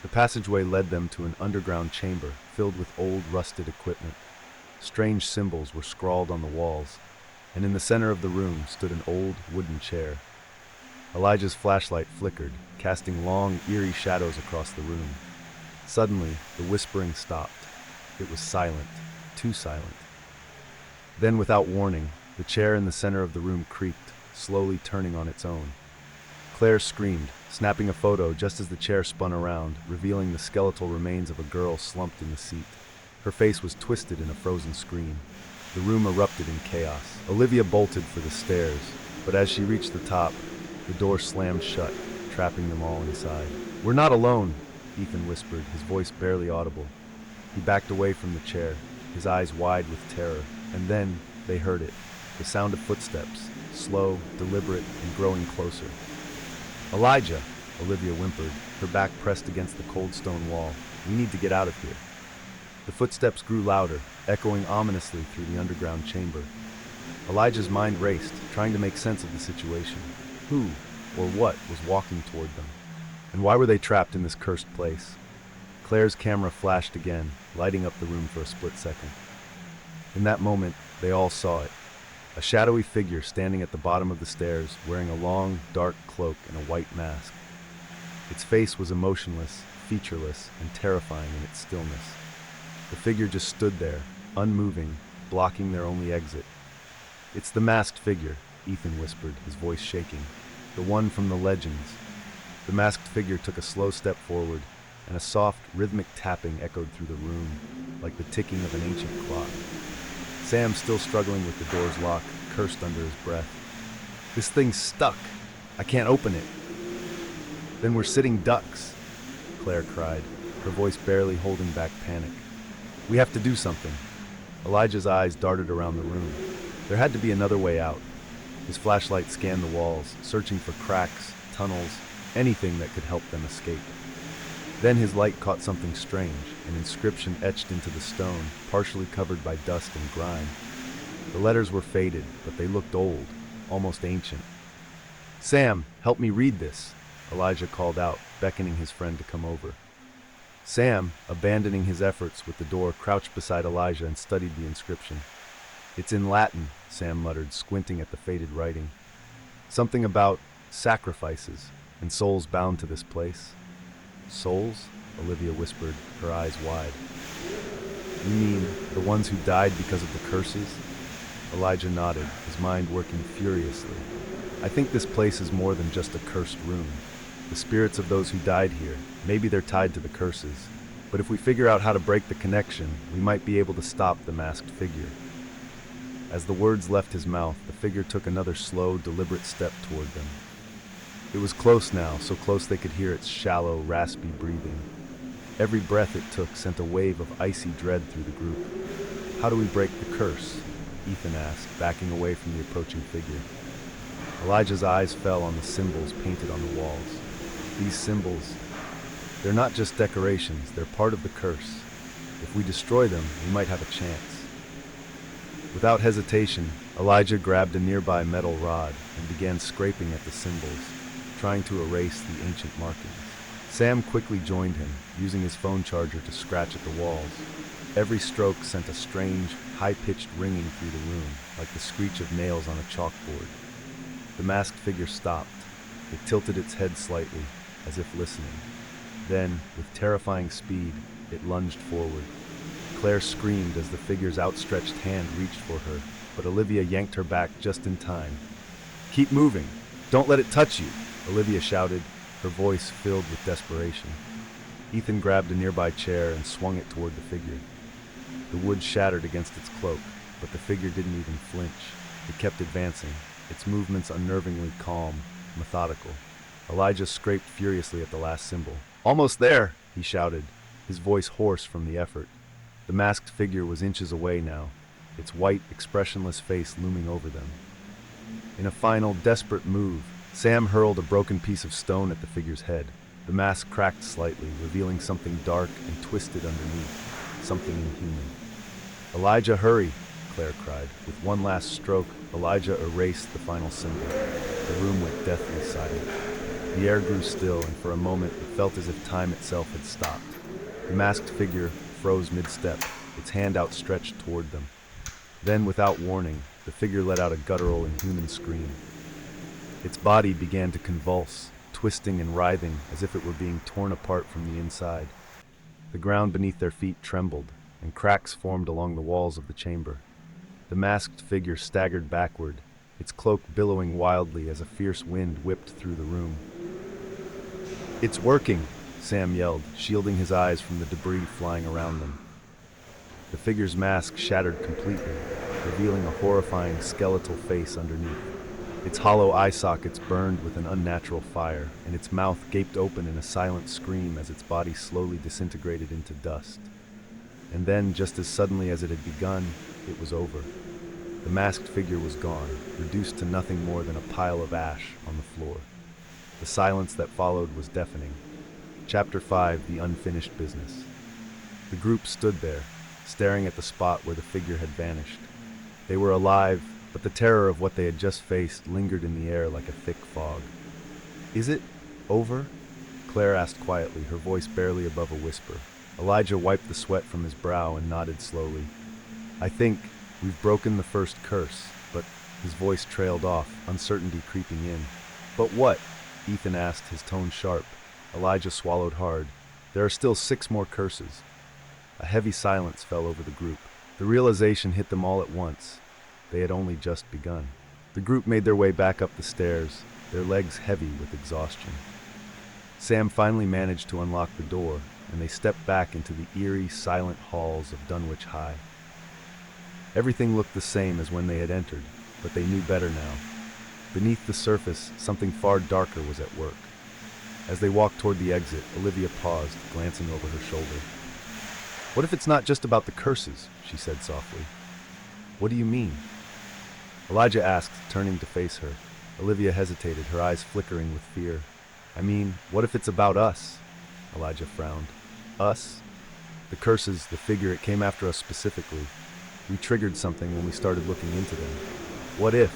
The passageway led them to an underground chamber filled with old, rusted equipment. Strange symbols were scrawled on the walls, and in the center of the room stood an old, wooden chair. Elijah's flashlight flickered, casting long, eerie shadows across the room. Suddenly, the whispering stopped. It was silent, too silent. Then, without warning, the chair in the center of the room creaked, slowly turning on its own. Claire screamed, snapping a photo just as the chair spun around, revealing the skeletal remains of a girl slumped in the seat. Her face was twisted in a frozen scream. The room erupted in chaos. Olivia bolted for the stairs, but as she reached the top, the door slammed shut, trapping them all inside. "We're not alone," Ethan whispered, his voice barely audible. He backed away from the chair, his eyes wide with terror, and then they heard it, the sound of footsteps, slow, deliberate, and growing closer. "Elijah," Olivia whimpered, her back pressed against the cold stone wall. "We need to get out of here." The footsteps grew louder, echoing ominously through the underground chamber. Elijah's mind raced, trying to make sense of the situation. Who, or what, was walking toward them? And why were they trapped in this cursed place? Claire's camera flashed again, lighting up the room for a split second. In that moment, they all saw it. A shadowy figure standing at the bottom of the stairs, wearing a long, dark cloak and a white mask. Its face was emotionless, featureless, and terrifying in its stillness. The figure just stood there, unmoving, blocking their only exit. "It's the masked figure," Ethan whispered, his voice shaking. "The one from the legends." The masked figure took a slow step forward, and a soft, rhythmic tapping echoed through the room, like the ticking of an ancient clock. Sam, still struggling with the door's lock, cursed under his breath. "This thing's stuck. I can't open it." "Then we're sitting ducks," Claire cried, her voice barely holding back panic. "We have to do something." Elijah's eyes darted around the room. There had to be another way out. His flashlight scanned the walls, searching for cracks, tunnels, anything that could help them escape. Then his light caught something strange, an inscription etched into the stone, partially covered by dust and grime. The letters were faded, but they looked old, almost ancient. "Sam, help me read this," Elijah called out, beckoning his friend to come over. Sam, abandoning his efforts with the door, crouched beside Elijah and studied the inscription. "It's in Latin," Sam muttered, squinting at the faded writing. "Something about sacrifices and souls bound to this place." "Souls?" Olivia whispered, her eyes wide. "You mean the ones who died because of the curses?" Elijah nodded, his mind working furiously. "I think this place is more than just a cursed room. The spirits of those who died here, maybe they're tied to the curses. But if we figure out how to break the connection, we might be able to stop the masked figure." As the words left his mouth, the figure took another slow, deliberate step toward them. It was close now, so close they could hear its shallow, raspy breathing. Every breath it took sent a wave of icy dread through the group. "How do we break the curse?" Ethan asked, backing away from the approaching figure. Elijah's eyes fell on the symbols painted on the walls. These symbols, they're not just decorations, they're part of the curse. If we destroy them, we might have a chance. Without hesitation, Elijah grabbed a nearby metal rod and began scraping at the symbols, trying to erase the ancient markings. Sam quickly joined him, using his phone charger to scratch at the walls. Every stroke sent a strange, high-pitched ringing through the room, like the screech of nails on a chalkboard. The masked figure stopped. It tilted its head slightly, as if listening. Then, with terrifying speed, it lunged forward. Claire screamed as the figure's outstretched hand reached for her, but Olivia yanked her back just in time. "Keep moving! Don't let it touch you!" Olivia shouted, her voice filled with desperation. Ethan grabbed a nearby chair and swung it toward the figure. The wood shattered against its cloak, but the figure didn't even flinch. It kept advancing, its movements unnervingly calm, methodical. Elijah scraped furiously at the last symbol. "Almost there!" he shouted, his voice hoarse from the effort. The masked figure was inches away now, its white, expressionless face looming over them. In a final, desperate move, Sam hurled a broken piece of stone at the figure's head. The mask cracked slightly, revealing something dark and twisted underneath, something inhuman. "Elijah, hurry!" Claire cried. With one last stroke, Elijah erased the final symbol. The room went deathly silent. The air grew still, and for a moment it felt as if time itself had stopped. The masked figure froze mid-step, its hand outstretched toward them. Then, without warning, the figure let out a guttural, inhuman scream. Its body began to convulse, twisting and writhing as if it were being torn apart from the inside. The ground beneath their feet trembled, and cracks formed along the walls of the chamber. The masked figure staggered backward, its cloak billowing wildly as a fierce wind whipped through the room. "It's working!" Sam yelled, shielding his eyes from the debris flying around them. The figure's mask shattered completely, revealing a horrifying skeletal face underneath. Its hollow eye sockets burned with an unnatural fire, and its mouth gaped open in a silent scream as its body slowly disintegrated into dust. And then, just as suddenly as it had begun, it was over. The masked figure was gone, reduced to nothing more than a pile of ash on the floor. The silence that followed was deafening. Chapter 5: The Unfinished Business. The group stood there, staring at the spot where the figure had vanished. They were alive, but the terror of what they had just faced lingered in the air like a thick fog. "Is it over?" Claire asked quietly, her voice barely above a whisper. Elijah wiped the sweat from his brow and nodded slowly. "I think we've broken the first curse, but His voice trailed off, uncertainty creeping in. But what? Ethan asked, his tone sharp. Elijah swallowed hard. There are still 6 more curses. A heavy silence fell over the group. The realization hit them all at once. They had only just begun. The group made their way back up the stairs, their legs heavy with exhaustion. Sam finally managed to unlock the door, and they stepped back into the eerie, silent halls of Dunwich High. Everything looked the same as when they had entered, but they knew better now. Beneath the surface, something far darker was at work. As they walked toward the exit, Olivia paused, glancing over her shoulder. "What if it's not just about the curses?" she said softly. "What do you mean?" Elijah asked, turning to face her. Olivia hesitated, her eyes flickering with fear. "I mean, what if it's about us?" Elijah frowned. "Us?" "The curses, the figure, it came after us specifically. We triggered something when we started looking into them. What if?"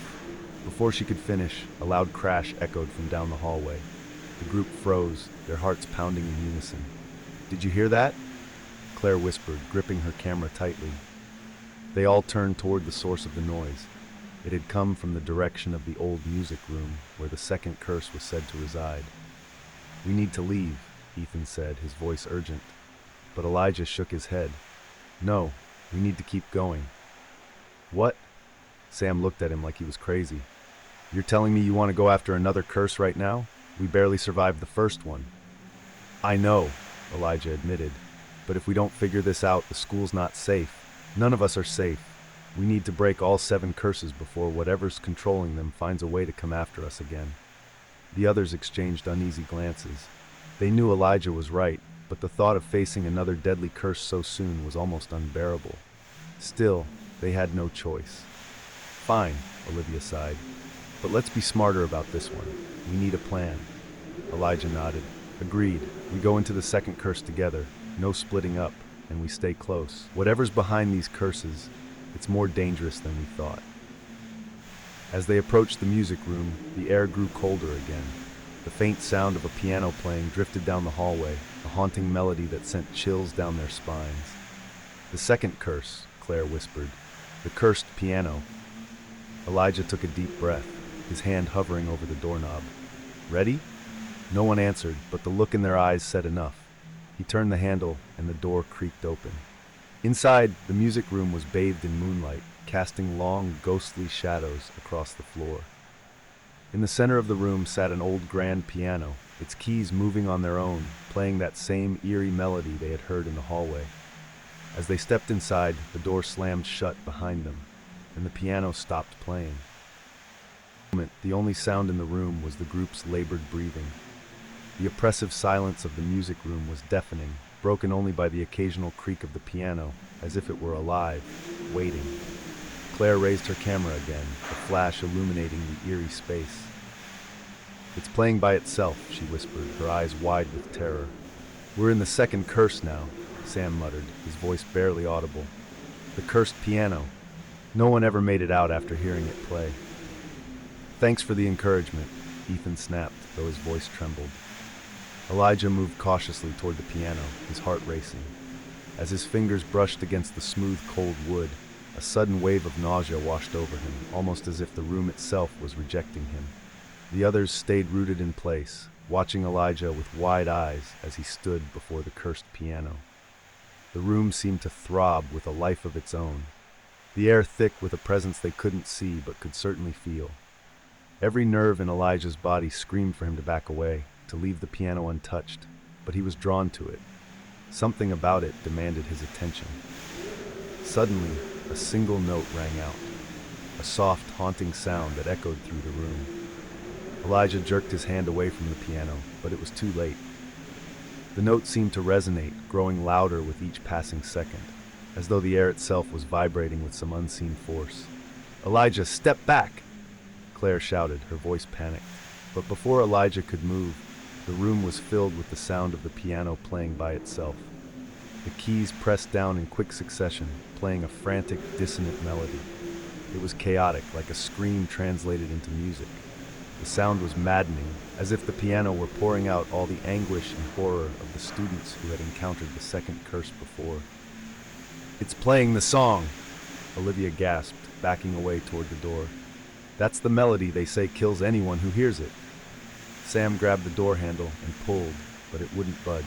Before she could finish, a loud crash echoed from down the hallway. The group froze, their hearts pounding in unison. "Did you hear that?" Claire whispered, gripping her camera tightly. They all turned toward the source of the noise. It had come from the direction of the old music room, where the second curse was said to reside. "We need to leave," Ethan said, his voice urgent. But Elijah shook his head. "No, we need to keep going." "What?" Sam looked at him like he was crazy. "You're telling me you want to go after another curse right now? We barely survived the first one." "I know," Elijah admitted. "But if we don't figure this out, the school's not safe. None of us are safe. We need to break all 7 curses before whatever's controlling them finds a way to come after us again." The others exchanged uneasy glances. They knew Elijah was right, but the thought of facing another deadly curse so soon was almost unbearable. Still, they had no choice. "Fine," Olivia sighed. "But let's be smarter about this one. We need a plan." Elijah nodded. "Agreed. We go into the second curse together. No splitting up, and we stay close. Whatever's behind these curses, it's more dangerous than we thought." As they approached the music room, the air grew colder again. The faint sound of a piano playing drifted down the hallway, a haunting melody that sent chills down their spines. "The second curse," Claire whispered. "The cursed piano." Elijah took a deep breath, his hand hovering over the doorknob. "Ready?" No one answered, but the look in their eyes said enough. He turned the handle, and the door creaked open. Inside, the music room was bathed in moonlight, casting long, ghostly shadows across the floor. In the center of the room sat an old grand piano, its keys moving on their own, playing that same eerie melody they had heard in the hallway. As they stepped inside, the door slammed shut behind them, and the piano stopped playing. The only sound in the room was the group's labored breathing. The oppressive silence of the music room was deafening, broken only by the occasional creak of the piano, as if it were alive, waiting. Claire raised her camera again, the flash illuminating the eerie space. "It's playing by itself," she whispered, her eyes wide with terror. "We're in the second curse now," Sam muttered, his voice barely audible. "The cursed piano. No one ever made it out after hearing it play." "Thanks for the encouragement," Ethan snapped, though his voice trembled. Elijah moved cautiously toward the piano, his heart racing. As his fingers brushed against the smooth, cold wood, a sudden wave of nausea washed over him, almost as if the room itself was rejecting him. The others stayed rooted in place, watching Elijah with wide eyes as he stood before the cursed piano. The room seemed to throb with a life of its own, the air thick with a presence they couldn't see but could certainly feel. Every nerve in Elijah's body screamed for him to back away, to leave the piano untouched, but he was drawn to it. Something about it demanded his attention. Suddenly, a single note rang out, a soft, haunting sound that echoed through the room. Elijah jerked his hand away from the piano, but it was too late. The note seemed to resonate, growing louder with each passing second, as though the air itself was vibrating with some unseen force. "Elijah, step back!" Claire shouted, her voice panicked. But before Elijah could move, the room was filled with the sound of the piano playing by itself. The keys pressed down in quick succession, playing a frantic, dissonant melody. It was chaotic, like a scream translated into music. The sound was maddening, as if the piano were pouring out all the anguish and horror of the students who had encountered the second curse before. "It's playing the song!" Olivia gasped, backing away toward the door. That's the melody they say kills anyone who hears it. Sam grabbed the door handle and pulled, but it wouldn't budge.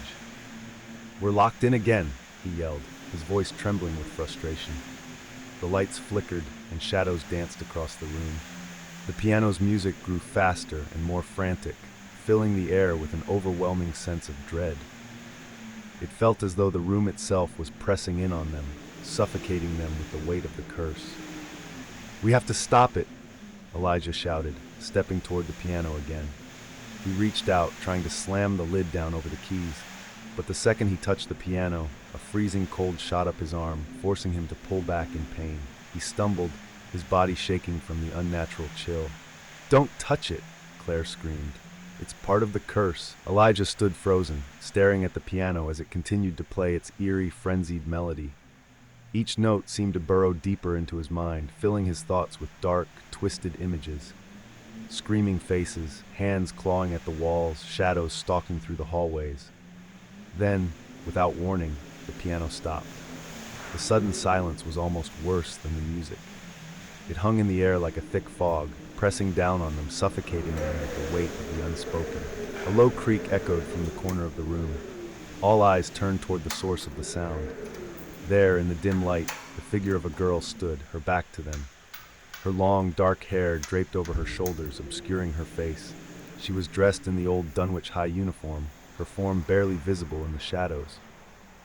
"We're locked in again," he yelled, his voice trembling with frustration. The lights flickered and shadows danced across the room. The piano's music grew faster and more frantic, filling the air with an overwhelming sense of dread. It felt as though the room itself was pressing in on them, suffocating them with the weight of the curse. "We have to stop it," Elijah shouted, stepping toward the piano again. He reached out, trying to slam the lid down over the keys, but the second he touched the piano, a freezing cold shot up his arm, forcing him to pull back in pain. He stumbled, his body shaking from the unnatural chill. "Don't touch it," Claire screamed. "It's part of the curse." Elijah stood frozen, staring at the piano as it continued to play its eerie, frenzied melody. Each note seemed to burrow deeper into his mind, filling his thoughts with dark, twisted images. Screaming faces, hands clawing at the walls, shadows stalking through the hallways. Then, without warning, the piano stopped. The sudden silence was almost worse than the music. It hung in the air like a thick fog, pressing down on them, suffocating them with the weight of the unspoken. A low creak echoed from the corner of the room. All eyes turned toward the source of the sound. There, in the dim light, the figure of a girl stood, her back to them. Her long, dark hair draped over her shoulders, obscuring her face. She was dressed in the old Dunwich High uniform, her form barely visible in the shadows.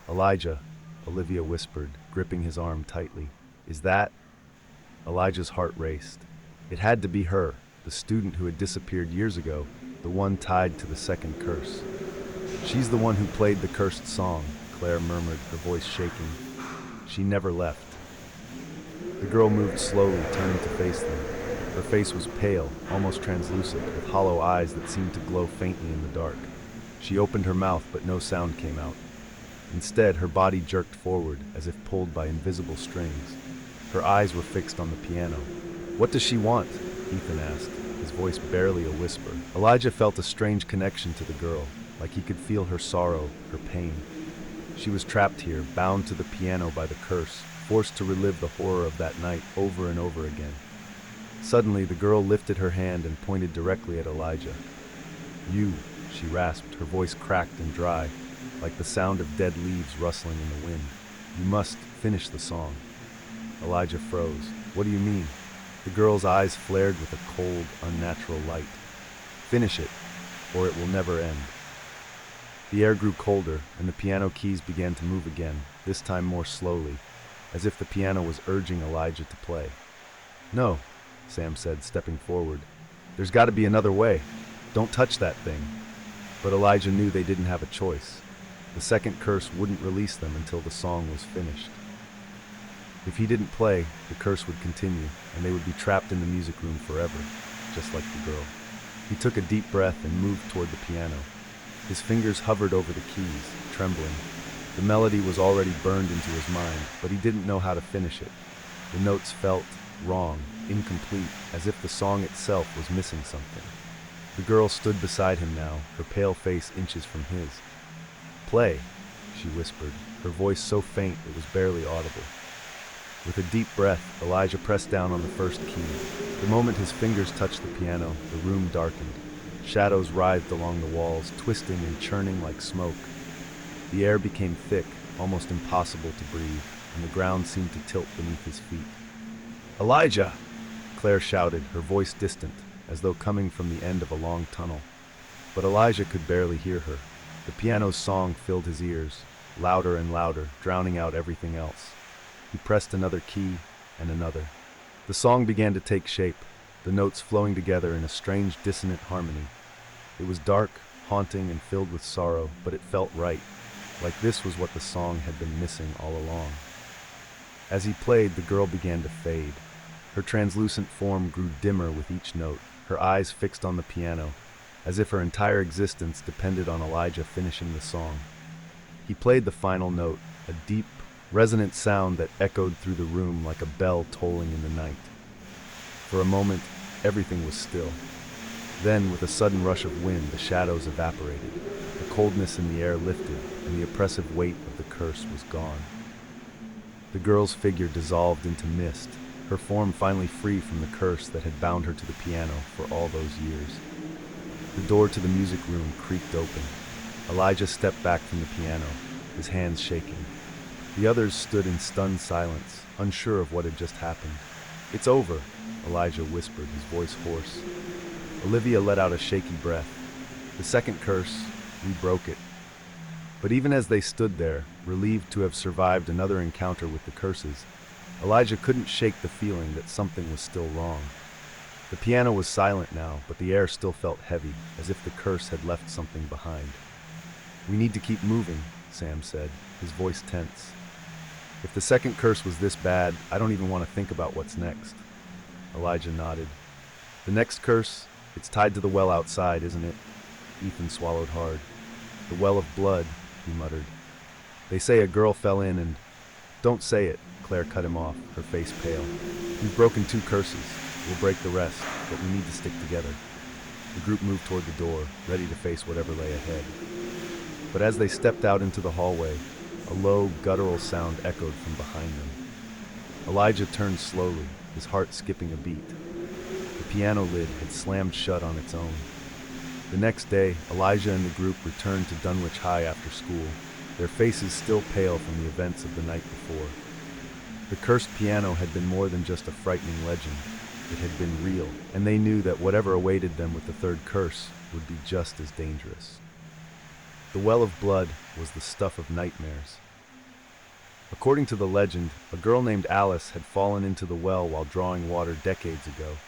"Elijah," Olivia whispered, gripping his arm tightly. "Is that—" Elijah's heart raced. It had to be her, the student who had disappeared years ago, the one tied to the second curse. "She's the one who played the cursed song," Claire murmured, her voice shaking. "She never left." The girl moved slowly, turning to face them. Her face was pale, almost translucent, with hollow eyes that seemed to glow faintly in the dark. She opened her mouth, but no sound came out. Instead, her body jerked forward, as if pulled by invisible strings. Her eyes were fixed on the piano. "What does she want?" Ethan asked, his voice barely a whisper. Elijah felt a strange connection to the girl, like he could feel her sorrow, her pain. She was trapped here, bound to the piano by the curse, forced to relive the horror of that night over and over again. Suddenly, the girl lifted her hand and pointed directly at Elijah. "You," she rasped, her voice cracked and dry, like the sound of dead leaves rustling in the wind. "You must finish the song." Elijah froze. "What do you mean?" The girl's eyes flared with a cold, unnatural light. "Finish it, or it will never end." The air grew colder, and the piano keys began to move again, this time more slowly, as if the piano was urging Elijah to play. "No," Sam said, stepping forward. "There's got to be another way. Don't touch that thing." But Elijah knew they didn't have a choice. The second curse wouldn't release them until the song was finished. If he didn't play, the curse would continue, and they would be trapped in the music room forever, just like the girl. He took a deep breath and moved toward the piano. His fingers hovered over the keys, trembling. The melody was already burned into his mind, but he didn't know how to finish it. The notes felt wrong, incomplete, as if the song itself was missing something. The girl stood beside him now, her pale face inches from his. "Play," she whispered, her voice so faint it was barely audible. With a deep breath, Elijah pressed down on the first key. The moment his fingers touched the piano, the room darkened. Shadows writhed along the walls, twisting and churning like smoke. The air became thick, almost impossible to breathe, and the ground seemed to tilt beneath his feet. "Elijah!" Claire shouted, her voice distant, as though coming from the end of a long tunnel. But Elijah could barely hear her. The piano's song filled his ears, louder and louder, drowning out everything else. He pressed another key and another. The song began to take shape, the notes flowing together in a strange dissonant harmony. It was dark, haunting, and filled with sorrow, but it felt right, like this was what the song had been missing all along. As he played, the girl began to fade. Her translucent form grew dimmer with each note, her eyes fixed on the piano, as if her entire existence depended on Elijah finishing the song. He played the final note, a deep, resonant sound that echoed through the room like a bell tolling in the night. For a moment, everything was still. Then, with a sudden rush of wind, the shadows evaporated. The coldness in the air lifted, and the oppressive weight of the curse was gone. The girl's figure dissolved into mist, her form finally free from the curse that had bound her to the piano for all those years. The door to the music room creaked open. Elijah stepped back from the piano, his hands shaking. The others stood in stunned silence, unsure of what had just happened. "It's over," Elijah whispered, his voice hoarse. Olivia let out a shaky breath. "The second curse, we broke it." But even as they stood there, relieved to have survived another encounter with the curses, Elijah couldn't shake the feeling that something was still wrong. The piano was silent now, but the air still felt heavy, as if the curse had left something behind. "We need to keep moving," Sam said, his voice tense. "If the second curse was this bad, I don't even want to think about what's next." Elijah nodded. "The next curse, it's tied to the well outside, isn't it?" Ethan swallowed hard. "The well of blood," he muttered. "They say a girl fell in and—" "Don't say it," Claire cut him off, her face pale. "We've broken 2 curses. We'll break the rest, but we need to stick together." The group moved toward the door, ready to face whatever lay ahead. But as they stepped out into the hallway, a low, guttural sound echoed from behind them. Elijah turned slowly, his heart skipping a beat. The piano lid had slammed shut on its own. The next day, Elijah and the group returned to Dunwich High after school, their faces still pale from the events of the night before. The cursed piano had been more than just a frightening legend. It had been real, and they knew that whatever awaited them with the third curse would be just as dangerous. The well of blood was the stuff of nightmares. According to the legend, a girl named Alice had fallen into the well while drawing water decades ago,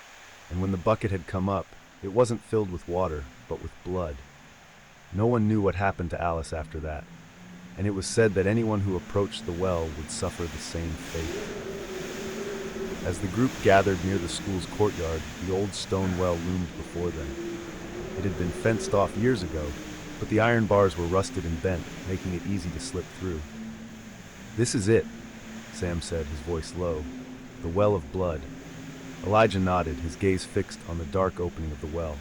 and when the bucket had come up, it wasn't filled with water, but with blood. No one knew what happened to Alice after that, and it was said that anyone who approached the well would suffer the same fate. As the group gathered near the school's courtyard, the old stone well loomed before them. It had been fenced off years ago, but the iron bars were rusted and bent, making it easy to slip through. "This is it," Sam said, his voice low. "The well of blood." Elijah nodded, his gaze fixed on the dark opening of the well.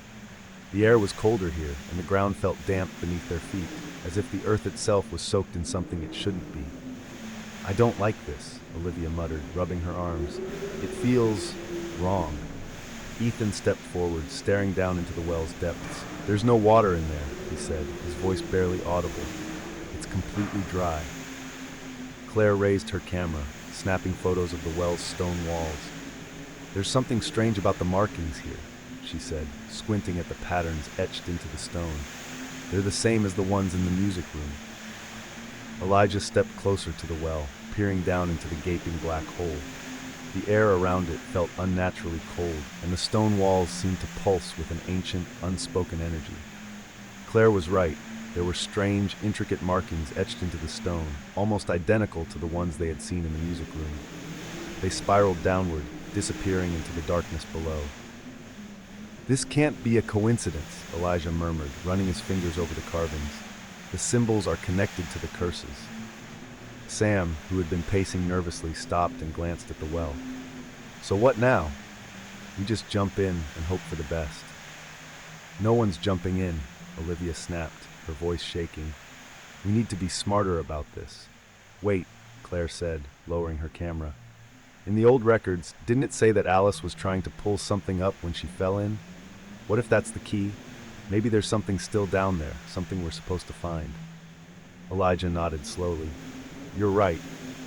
The air was colder here, and the ground felt damp beneath their feet, as if the earth itself was soaked in something it shouldn't be. "I don't like this," Olivia muttered, rubbing her arms. "It feels wrong." Ethan stepped forward, staring down into the well's depths. "There's no water in there," he said, his voice barely audible. "It's completely dry." Claire raised her camera, snapping photos of the well's stone walls. "There's something strange about the markings here," she said, squinting at the patterns etched into the stone. "They're the same as the ones in the music room." Elijah stepped closer to the well, peering down into the gaping black hole. The air around it felt unnaturally cold, and the stone walls seemed to pulse with an ancient, unspoken energy. Claire was right. There were strange, intricate markings etched into the stone, almost identical to the ones they had seen in the music room. They spiraled downward, disappearing into the darkness below. "This can't be a coincidence," Elijah murmured, running his fingers over the carvings. "The symbols are connected to the curses." Sam, who had been pacing nervously, stopped and glanced at the well. "So what now?" "We just jump in and hope for the best." "No one's jumping in," Olivia snapped, her voice shaking. "We need to be smarter about this." "Wait," Claire said, lowering her camera. "In the old records, didn't it say that Alice was trying to pull something up when she fell in? What if that's the key? Maybe there's something still down there, something we're supposed to find." Elijah nodded slowly. "You're right.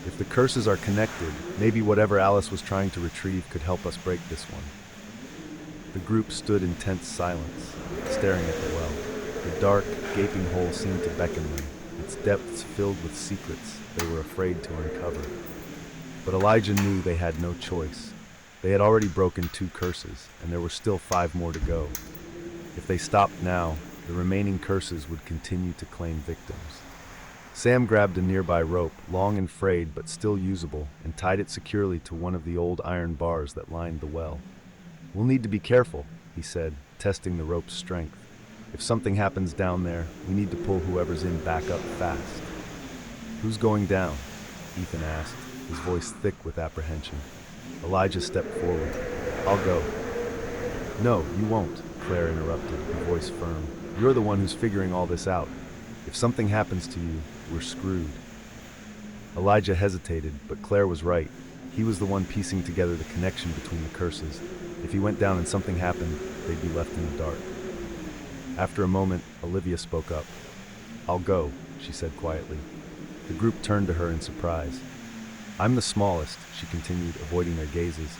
If the curses are connected, maybe whatever Alice was trying to retrieve could help us break this one." The group stood in tense silence, staring at the well. The dark, gaping hole seemed to beckon them, its depths filled with secrets they were afraid to uncover. But Elijah knew they had no choice. They had already broken 2 curses, and there were still 5 more to go. If they stopped now, the remaining curses would continue to claim victims. Sam grabbed a nearby rope, long and frayed but still usable, and tied it securely to one of the old iron bars that lined the well. "We'll need to be careful," he said, testing the rope's strength. "If something happens down there, we need to pull whoever's in back up fast." "Who's going down?" Ethan asked, his voice thick with apprehension. Elijah stepped forward. "I'll go." "No, you won't," Claire interrupted, her voice firm. "You're the one who's figuring all this out. If something happens to you, we're screwed." Elijah hesitated, but Claire was right. He was the one piecing together the connection between the curses. If he went down and something happened, they'd be left in the dark. After a moment, Olivia spoke up. "I'll go," she said quietly. The group turned to her in surprise. "I'm the smallest," she continued, avoiding their gazes.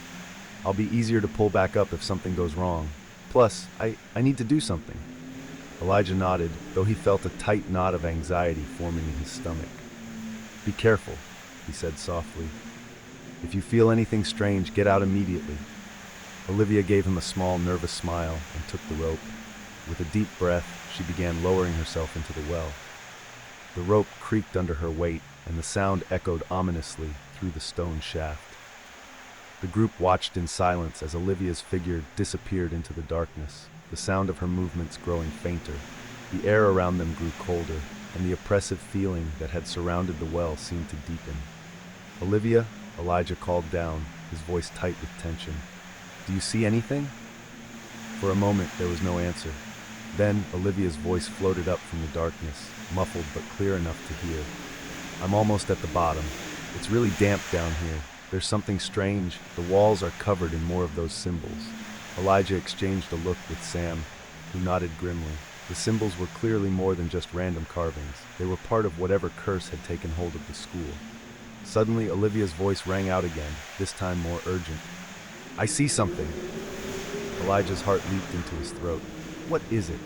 "I'll be easier to pull back up if something goes wrong. Plus, I need to do something." Elijah nodded, though he felt a tight knot of anxiety forming in his stomach. "Be careful," he said softly. "If you feel anything strange, get out immediately." Olivia gave him a small, nervous smile and took the rope. With a deep breath, she began lowering herself into the well. The rope creaked under her weight, and the sound echoed ominously through the stone shaft. The group watched in silence as Olivia's figure disappeared into the darkness, the sound of her movements growing fainter. The air around them grew colder, and the oppressive feeling that had surrounded the well seemed to deepen. "Olivia," Elijah called down, his voice tight with tension. "Do you see anything?" For a moment, there was no answer. Then, Olivia's voice floated up from the darkness, muffled but clear enough to hear. "I'm almost at the bottom. It's really damp down here. There's something strange. The walls are covered in more of those symbols." Elijah exchanged a look with Sam, who nodded grimly. The symbols were clearly more than just random carvings. They were part of whatever curse had taken hold of the school. Suddenly, Olivia's voice rang out again, this time more urgent. "I see something." Elijah's heart leaped into his throat. "What is it?"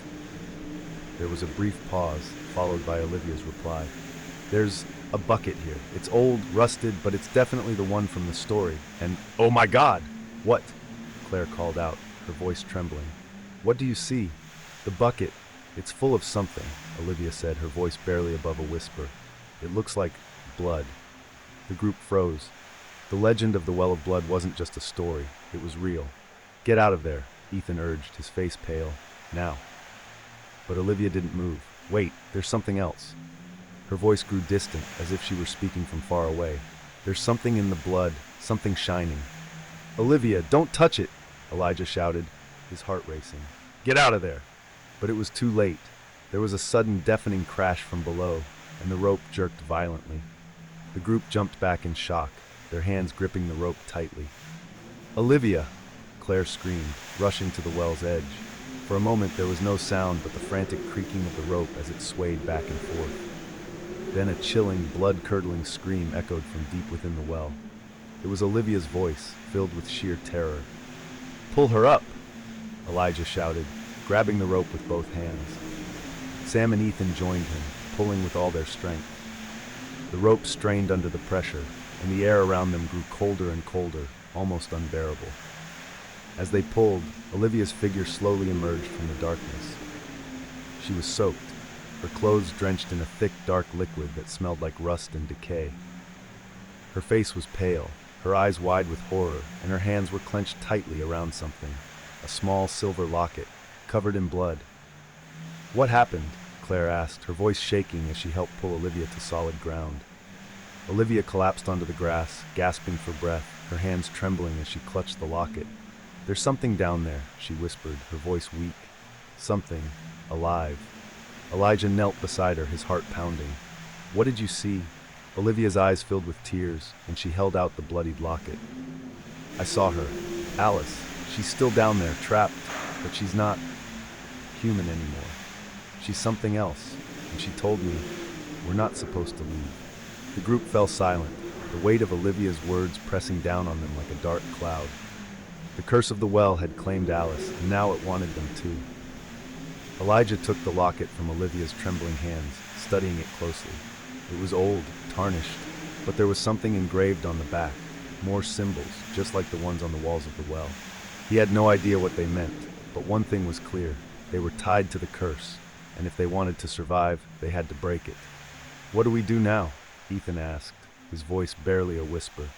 There was a brief pause, followed by Olivia's reply. "There's a bucket here. It's old, rusted, but it's definitely the one from the story. And, oh my God!" "What?" Claire called out, her voice trembling. "What do you see?" "The bucket. It's full of something," Olivia said, her voice barely above a whisper. "It looks like blood." The group froze. The legend of the Well of Blood wasn't just a story, it was real. "Get out of there," Ethan urged, his face pale. "Now." But Olivia didn't move. "Wait, there's something else." Her voice grew distant, as if she were speaking from far away. "There's something in the blood, something shining." "Olivia, don't touch it!" Elijah shouted, his heart racing. "Get out of there!" But it was too late. There was a sudden deafening crash from below, and the rope jerked violently. The group jumped back in shock, their hands gripping the rope tightly. "Olivia!" Claire screamed, rushing to the well's edge. For a moment there was no sound but the frantic creaking of the rope as it swayed back and forth. Then a chilling, blood-curdling scream echoed from deep within the well. It was Olivia's voice, filled with sheer terror. "Pull her up!" Elijah shouted, grabbing the rope with both hands. Sam and Ethan joined him, pulling with all their strength. The rope strained under the pressure, and the air around them grew colder and colder, almost unbearable. As they pulled, Olivia's figure slowly emerged from the darkness. She was soaked, her clothes drenched in a thick, dark liquid that smelled like rust and decay. Her face was pale, her eyes wide with horror, and her hands were clenched tightly around something, a small silver locket, covered in blood. "What happened?" Claire asked, her voice shaking as she helped pull Olivia to solid ground. Olivia collapsed onto the grass, gasping for breath, her hands trembling as she clutched the locket. "There's something down there," she whispered, her voice weak. "Something. Alive." Elijah knelt beside her, his heart pounding. "What did you see?" Olivia's eyes filled with tears, and she held out the bloodied locket. "I saw her. Alice. She's still down there, trapped, but she's not human anymore. She's something else, and she told me we're not supposed to leave." The group fell silent, the weight of Olivia's words pressing down on them like a dark cloud. The curse of the well had claimed Alice, and now it wanted them too. Elijah took the locket from Olivia's trembling hands, studying it closely. It was old, tarnished, but there was something engraved on the back, more symbols, just like the ones on the walls of the well. He had no idea what they meant, but one thing was clear. They were tied to the curse, and if they wanted to survive, they had to break it. "What do we do now?" Ethan asked, his voice barely a whisper.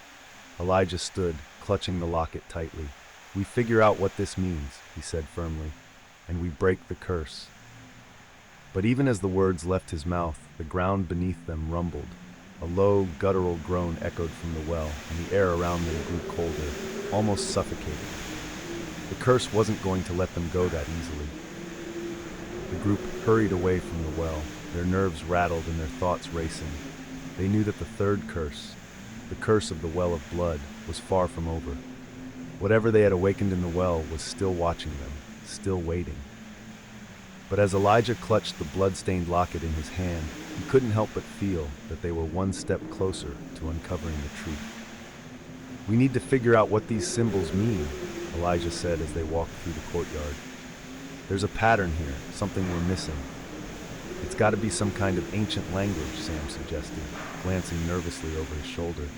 Elijah stood, clutching the locket tightly. "We figure out what this means," he said firmly, "and we break the curse." But even as the words left his mouth, the ground beneath them rumbled. A low, guttural groan echoed from the well, and the air around them grew colder, almost suffocating. The curse wasn't going to let them go that easily. The group hurried away from the well, their nerves rattled and their thoughts racing. They knew that the third curse, the curse of the well of blood, was far from over. Whatever they had awakened in the well was still watching them, still waiting. But as Elijah clutched the blood-stained locket in his hand, he couldn't help but feel that they were one step closer to uncovering the truth. "We need to figure out what these symbols mean," Elijah said as they walked through the courtyard. "There's a pattern here, something we're missing." "It's got to be some kind of ancient language," Sam suggested, glancing nervously over his shoulder.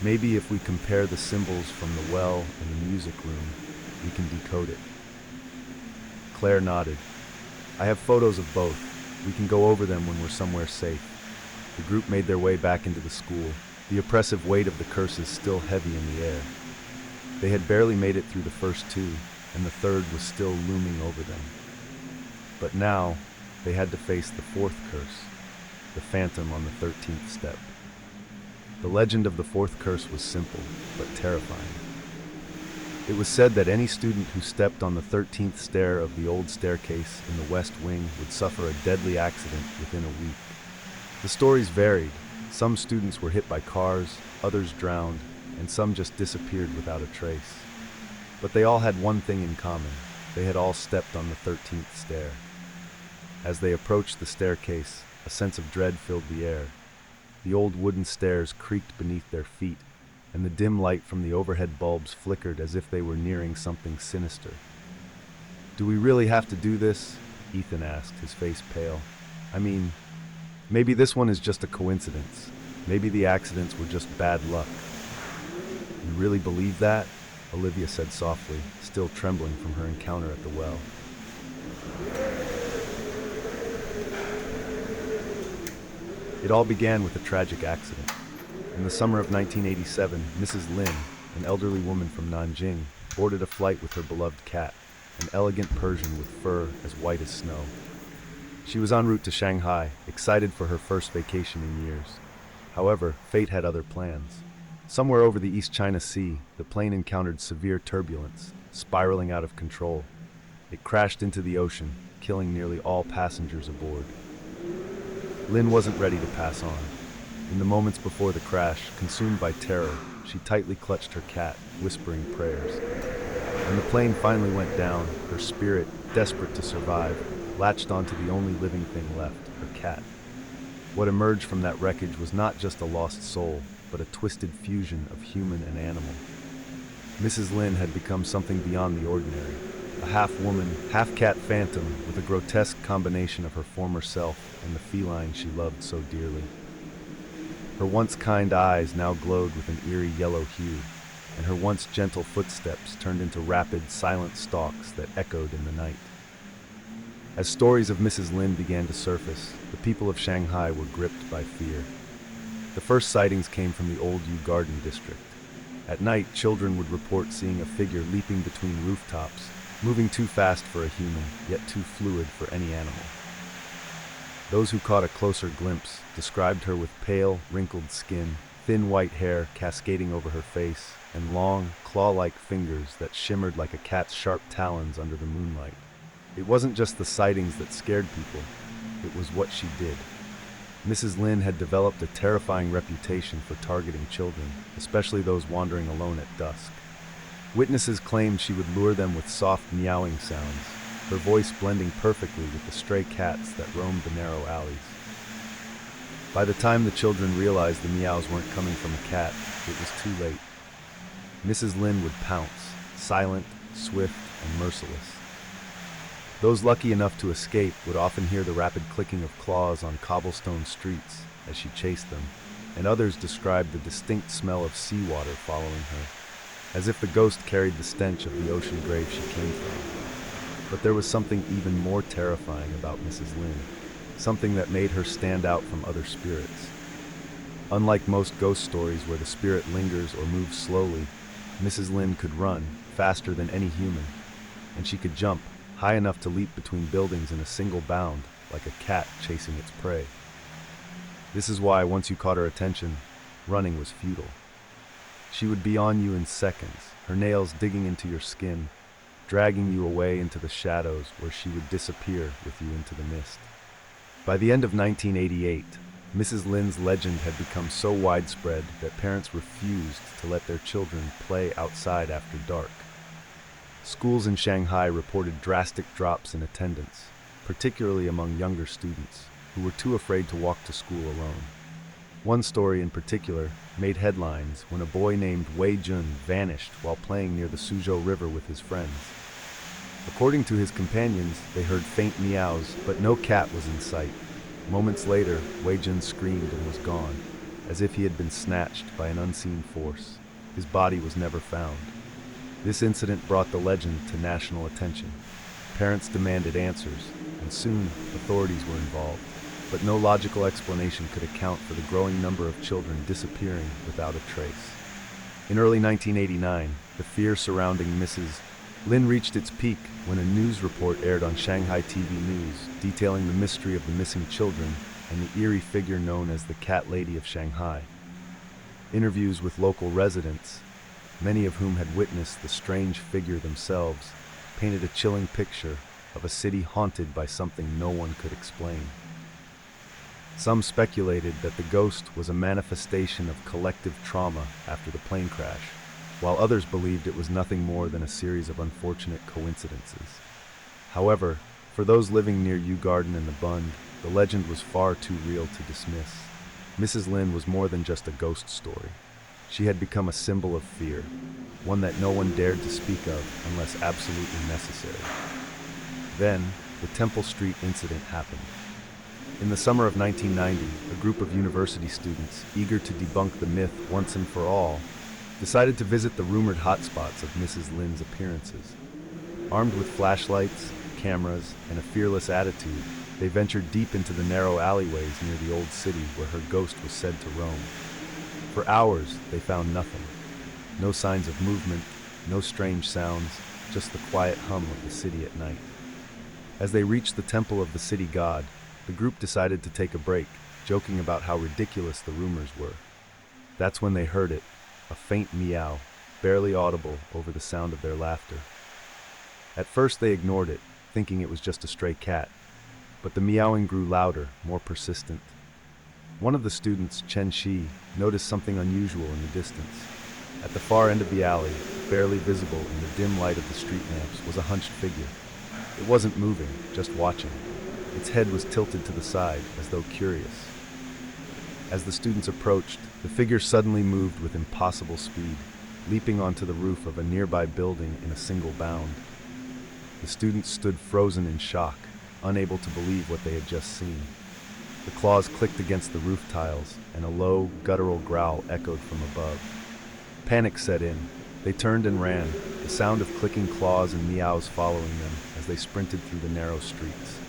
"Maybe if we compare the symbols from the well and the music room, we can decode it." Claire nodded. "I have photos of both. We can go over them when we're somewhere safe." The group made their way back into the school, the oppressive weight of the curses still heavy in the air. They had barely made it through the first two, and the third was still looming over them. But now, they had to face the fourth curse, the phantom on the 13th step. The legend of the fourth curse was simple, but terrifying. It was said that any student who stepped on the 13th stair of the old staircase in the west wing would suffer a deadly accident within a week. The stories varied. Some students were hit by cars, others drowned, and some just disappeared without a trace. But they all had one thing in common. They had all stepped on the 13th stair. As they approached the staircase, a sense of dread filled the air. The old wooden stairs creaked beneath their feet, and the dim light from the overhead bulbs flickered as if they were nearing something sinister. "Do we really have to do this?" Ethan asked, his face pale. "I mean, maybe this one is just a coincidence. Maybe the accidents were just bad luck." "You really believe that?" Olivia said softly, still trembling from her encounter at the well. It all began with a tragic accident. In the summer of 1987, Mrs. Lin, an elderly woman from Nanjing, boarded a flight with her beloved cat, an elegant Persian with fur as white as snow. She was en route to Shanghai, excited for her first vacation in years. However, fate had other plans. Somewhere over the East China Sea, the plane encountered severe turbulence, spiraling out of control. It crashed into the ocean, killing nearly all passengers aboard. Lin wasn't ready to pass on. In the moments before the crash, consumed by terror, she tightly clutched her cat, whispering prayers. When the plane finally went down, her spirit, desperate to survive, latched onto the only living thing left, her cat. What emerged from that wreckage was not just a lost soul, but a twisted fusion of human and animal. Mrs. Lin had become something beyond the ordinary, a half-woman, half-cat phantom with a grotesque combination of her former self and the feline she loved so dearly. Her once kind eyes now glowed with an eerie yellow hue, and her once gentle footsteps turned into rapid, silent stalks that echoed in the night. As stories of Mrs. Lin began to surface, the people of Shanghai were gripped by fear. The first sightings came from the Old Yew Garden district. At night, children would report seeing a figure leaping between rooftops, moving too fast for a human, yet too fluid for any animal. Those who caught a closer glimpse described her with pale, wrinkled skin, thin white hair cascading over her face, and long, claw-like fingers that shimmered like a cat's sharp talons under the moonlight. It wasn't just the sightings that scared people, it was what she did. Mrs. Lin had developed a terrifying reputation for targeting children, especially those wandering alone at dusk. Witnesses claimed she would lure them with soft meowing sounds, her voice blending perfectly with the stray cats that roamed the narrow alleys. By the time the children realized the meows weren't coming from a cat, it was too late. Mrs. Lin would pounce, silent, swift, and merciless. Those lucky enough to escape would often hear the rapid clicking of claws on cobblestone streets as she chased them, and others described the distinct smell of seawater following her, as if the ghost carried the stench of the ocean grave she came from. But there was something even more terrifying about Mrs. Lin, something that made her stand out from other spirits. Unlike most ghost stories where the spirit lingers or moves slowly, Mrs. Lin could run faster than any human, and she could jump high enough to leap between buildings in a single bound, like a cat chasing its prey. This is why, once you caught her attention, running was futile. She would be on you in seconds, her nails digging into your skin, dragging you away into the shadows where she would disappear with you into the mist. By the end of 1988, Mrs. Lin's legend had become so widespread that parents refused to let their children play outside after dark. Schools in Shanghai reported drastic drops in attendance, particularly among younger students, who were too afraid to walk to school alone. One story in particular made headlines when a boy named Wei Jun vanished while playing near the Suzhou River with his friends. According to his companions, they heard faint meows, but no cat was in sight. Moments later, Wei Jun screamed and was gone, as if he had been snatched by an unseen force. His body was never found. This incident brought the legend to national attention. Parents demanded answers, and soon authorities were involved. But no logical explanation could account for the growing number of children disappearing without a trace. In early 1989, the fear surrounding Mrs. Lin reached its peak when a news report aired on Shanghai TV News detailing the mystery of the missing children and the eerie figure known as the Cat Lady of Shanghai. Interviews with local residents, many of whom had witnessed the strange figure themselves, painted a chilling picture of a city haunted by something no one could explain. Some speculated that the ghost was a manifestation of collective trauma after the plane crash, while others believed it was nothing more than a series of unfortunate coincidences. However, for those living near Yew Garden and the Bund, the legend was far too real to dismiss. Mrs. Lin was more than just a ghost story. She had become a symbol of fear, one that no one dared to speak of unless absolutely necessary. Then, the Temple Street incident happened. In the summer of 1990, a group of university students, eager to debunk the myth once and for all, decided to visit the rumored hotspots of Mrs. Lin's appearances. Armed with flashlights, cameras, and a fearless attitude, they ventured deep into the narrow alleyways near the old city where her ghost was said to roam. For hours, they found nothing. No signs of movement, no strange sounds, just the quiet hum of the city at night. As they reached the temple of the city god, the group decided to take a break, joking about how ridiculous the rumors were. That's when they heard it, a faint meow, barely audible over the sound of their laughter. At first they ignored it, thinking it was just a stray cat, but the meowing grew louder, more persistent. One of the students, Chen Shi, noticed something unusual in the distance. At the far end of the alley, barely visible in the dim light of the street lamps, was a hunched figure. It wasn't moving, just watching. Its head was tilted to the side, as though curious. As the students approached, the figure suddenly moved with impossible speed, leaping onto the roof of a nearby building in a single bound. The students stood frozen in shock, unable to believe what they had just seen. The claws clicked against the roof tiles, and a low, guttural growl echoed from above. Panic set in. They turned and ran, the sound of clicking claws and meows following them as they sprinted through the narrow streets.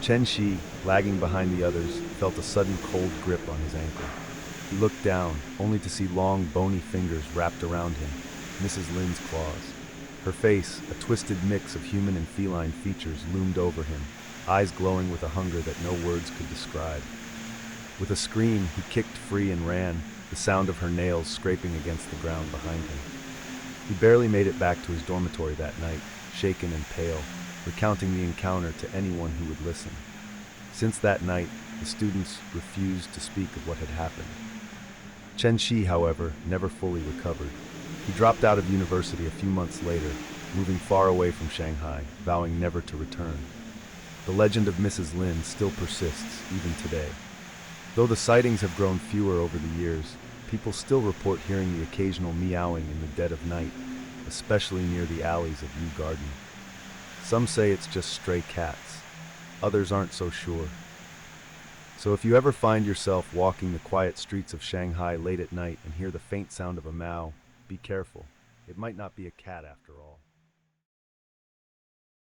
Chen Shi, lagging behind the others, felt a sudden cold grip on his ankle. He looked down, only to see long, bony fingers wrapped around him, Mrs. Lin's claws. Her face, a twisted mix of human and feline features, loomed over him, eyes glowing with a hunger that no words could describe. With a scream, he kicked free and ran, the sound of her nails scraping against the ground behind him. He barely made it back to his dormitory that night, shaken and pale, recounting the encounter to anyone who would listen. Since that night, the students refused to speak of what had happened. Chen Shi, however, never fully recovered. He dropped out of university a few months later, moving far away from Shanghai, vowing never to return. The legend of Mrs. Lin still persists, even today. Though the sightings have grown fewer over the years, people still report hearing the occasional meowing in the dead of night, especially near the alleys of Yew Garden. Some say it's just stray cats. Others aren't so sure. So if you ever find yourself walking the quiet streets of Shanghai late at night and hear the faint sound of a meow, be careful. It might not be a cat after all.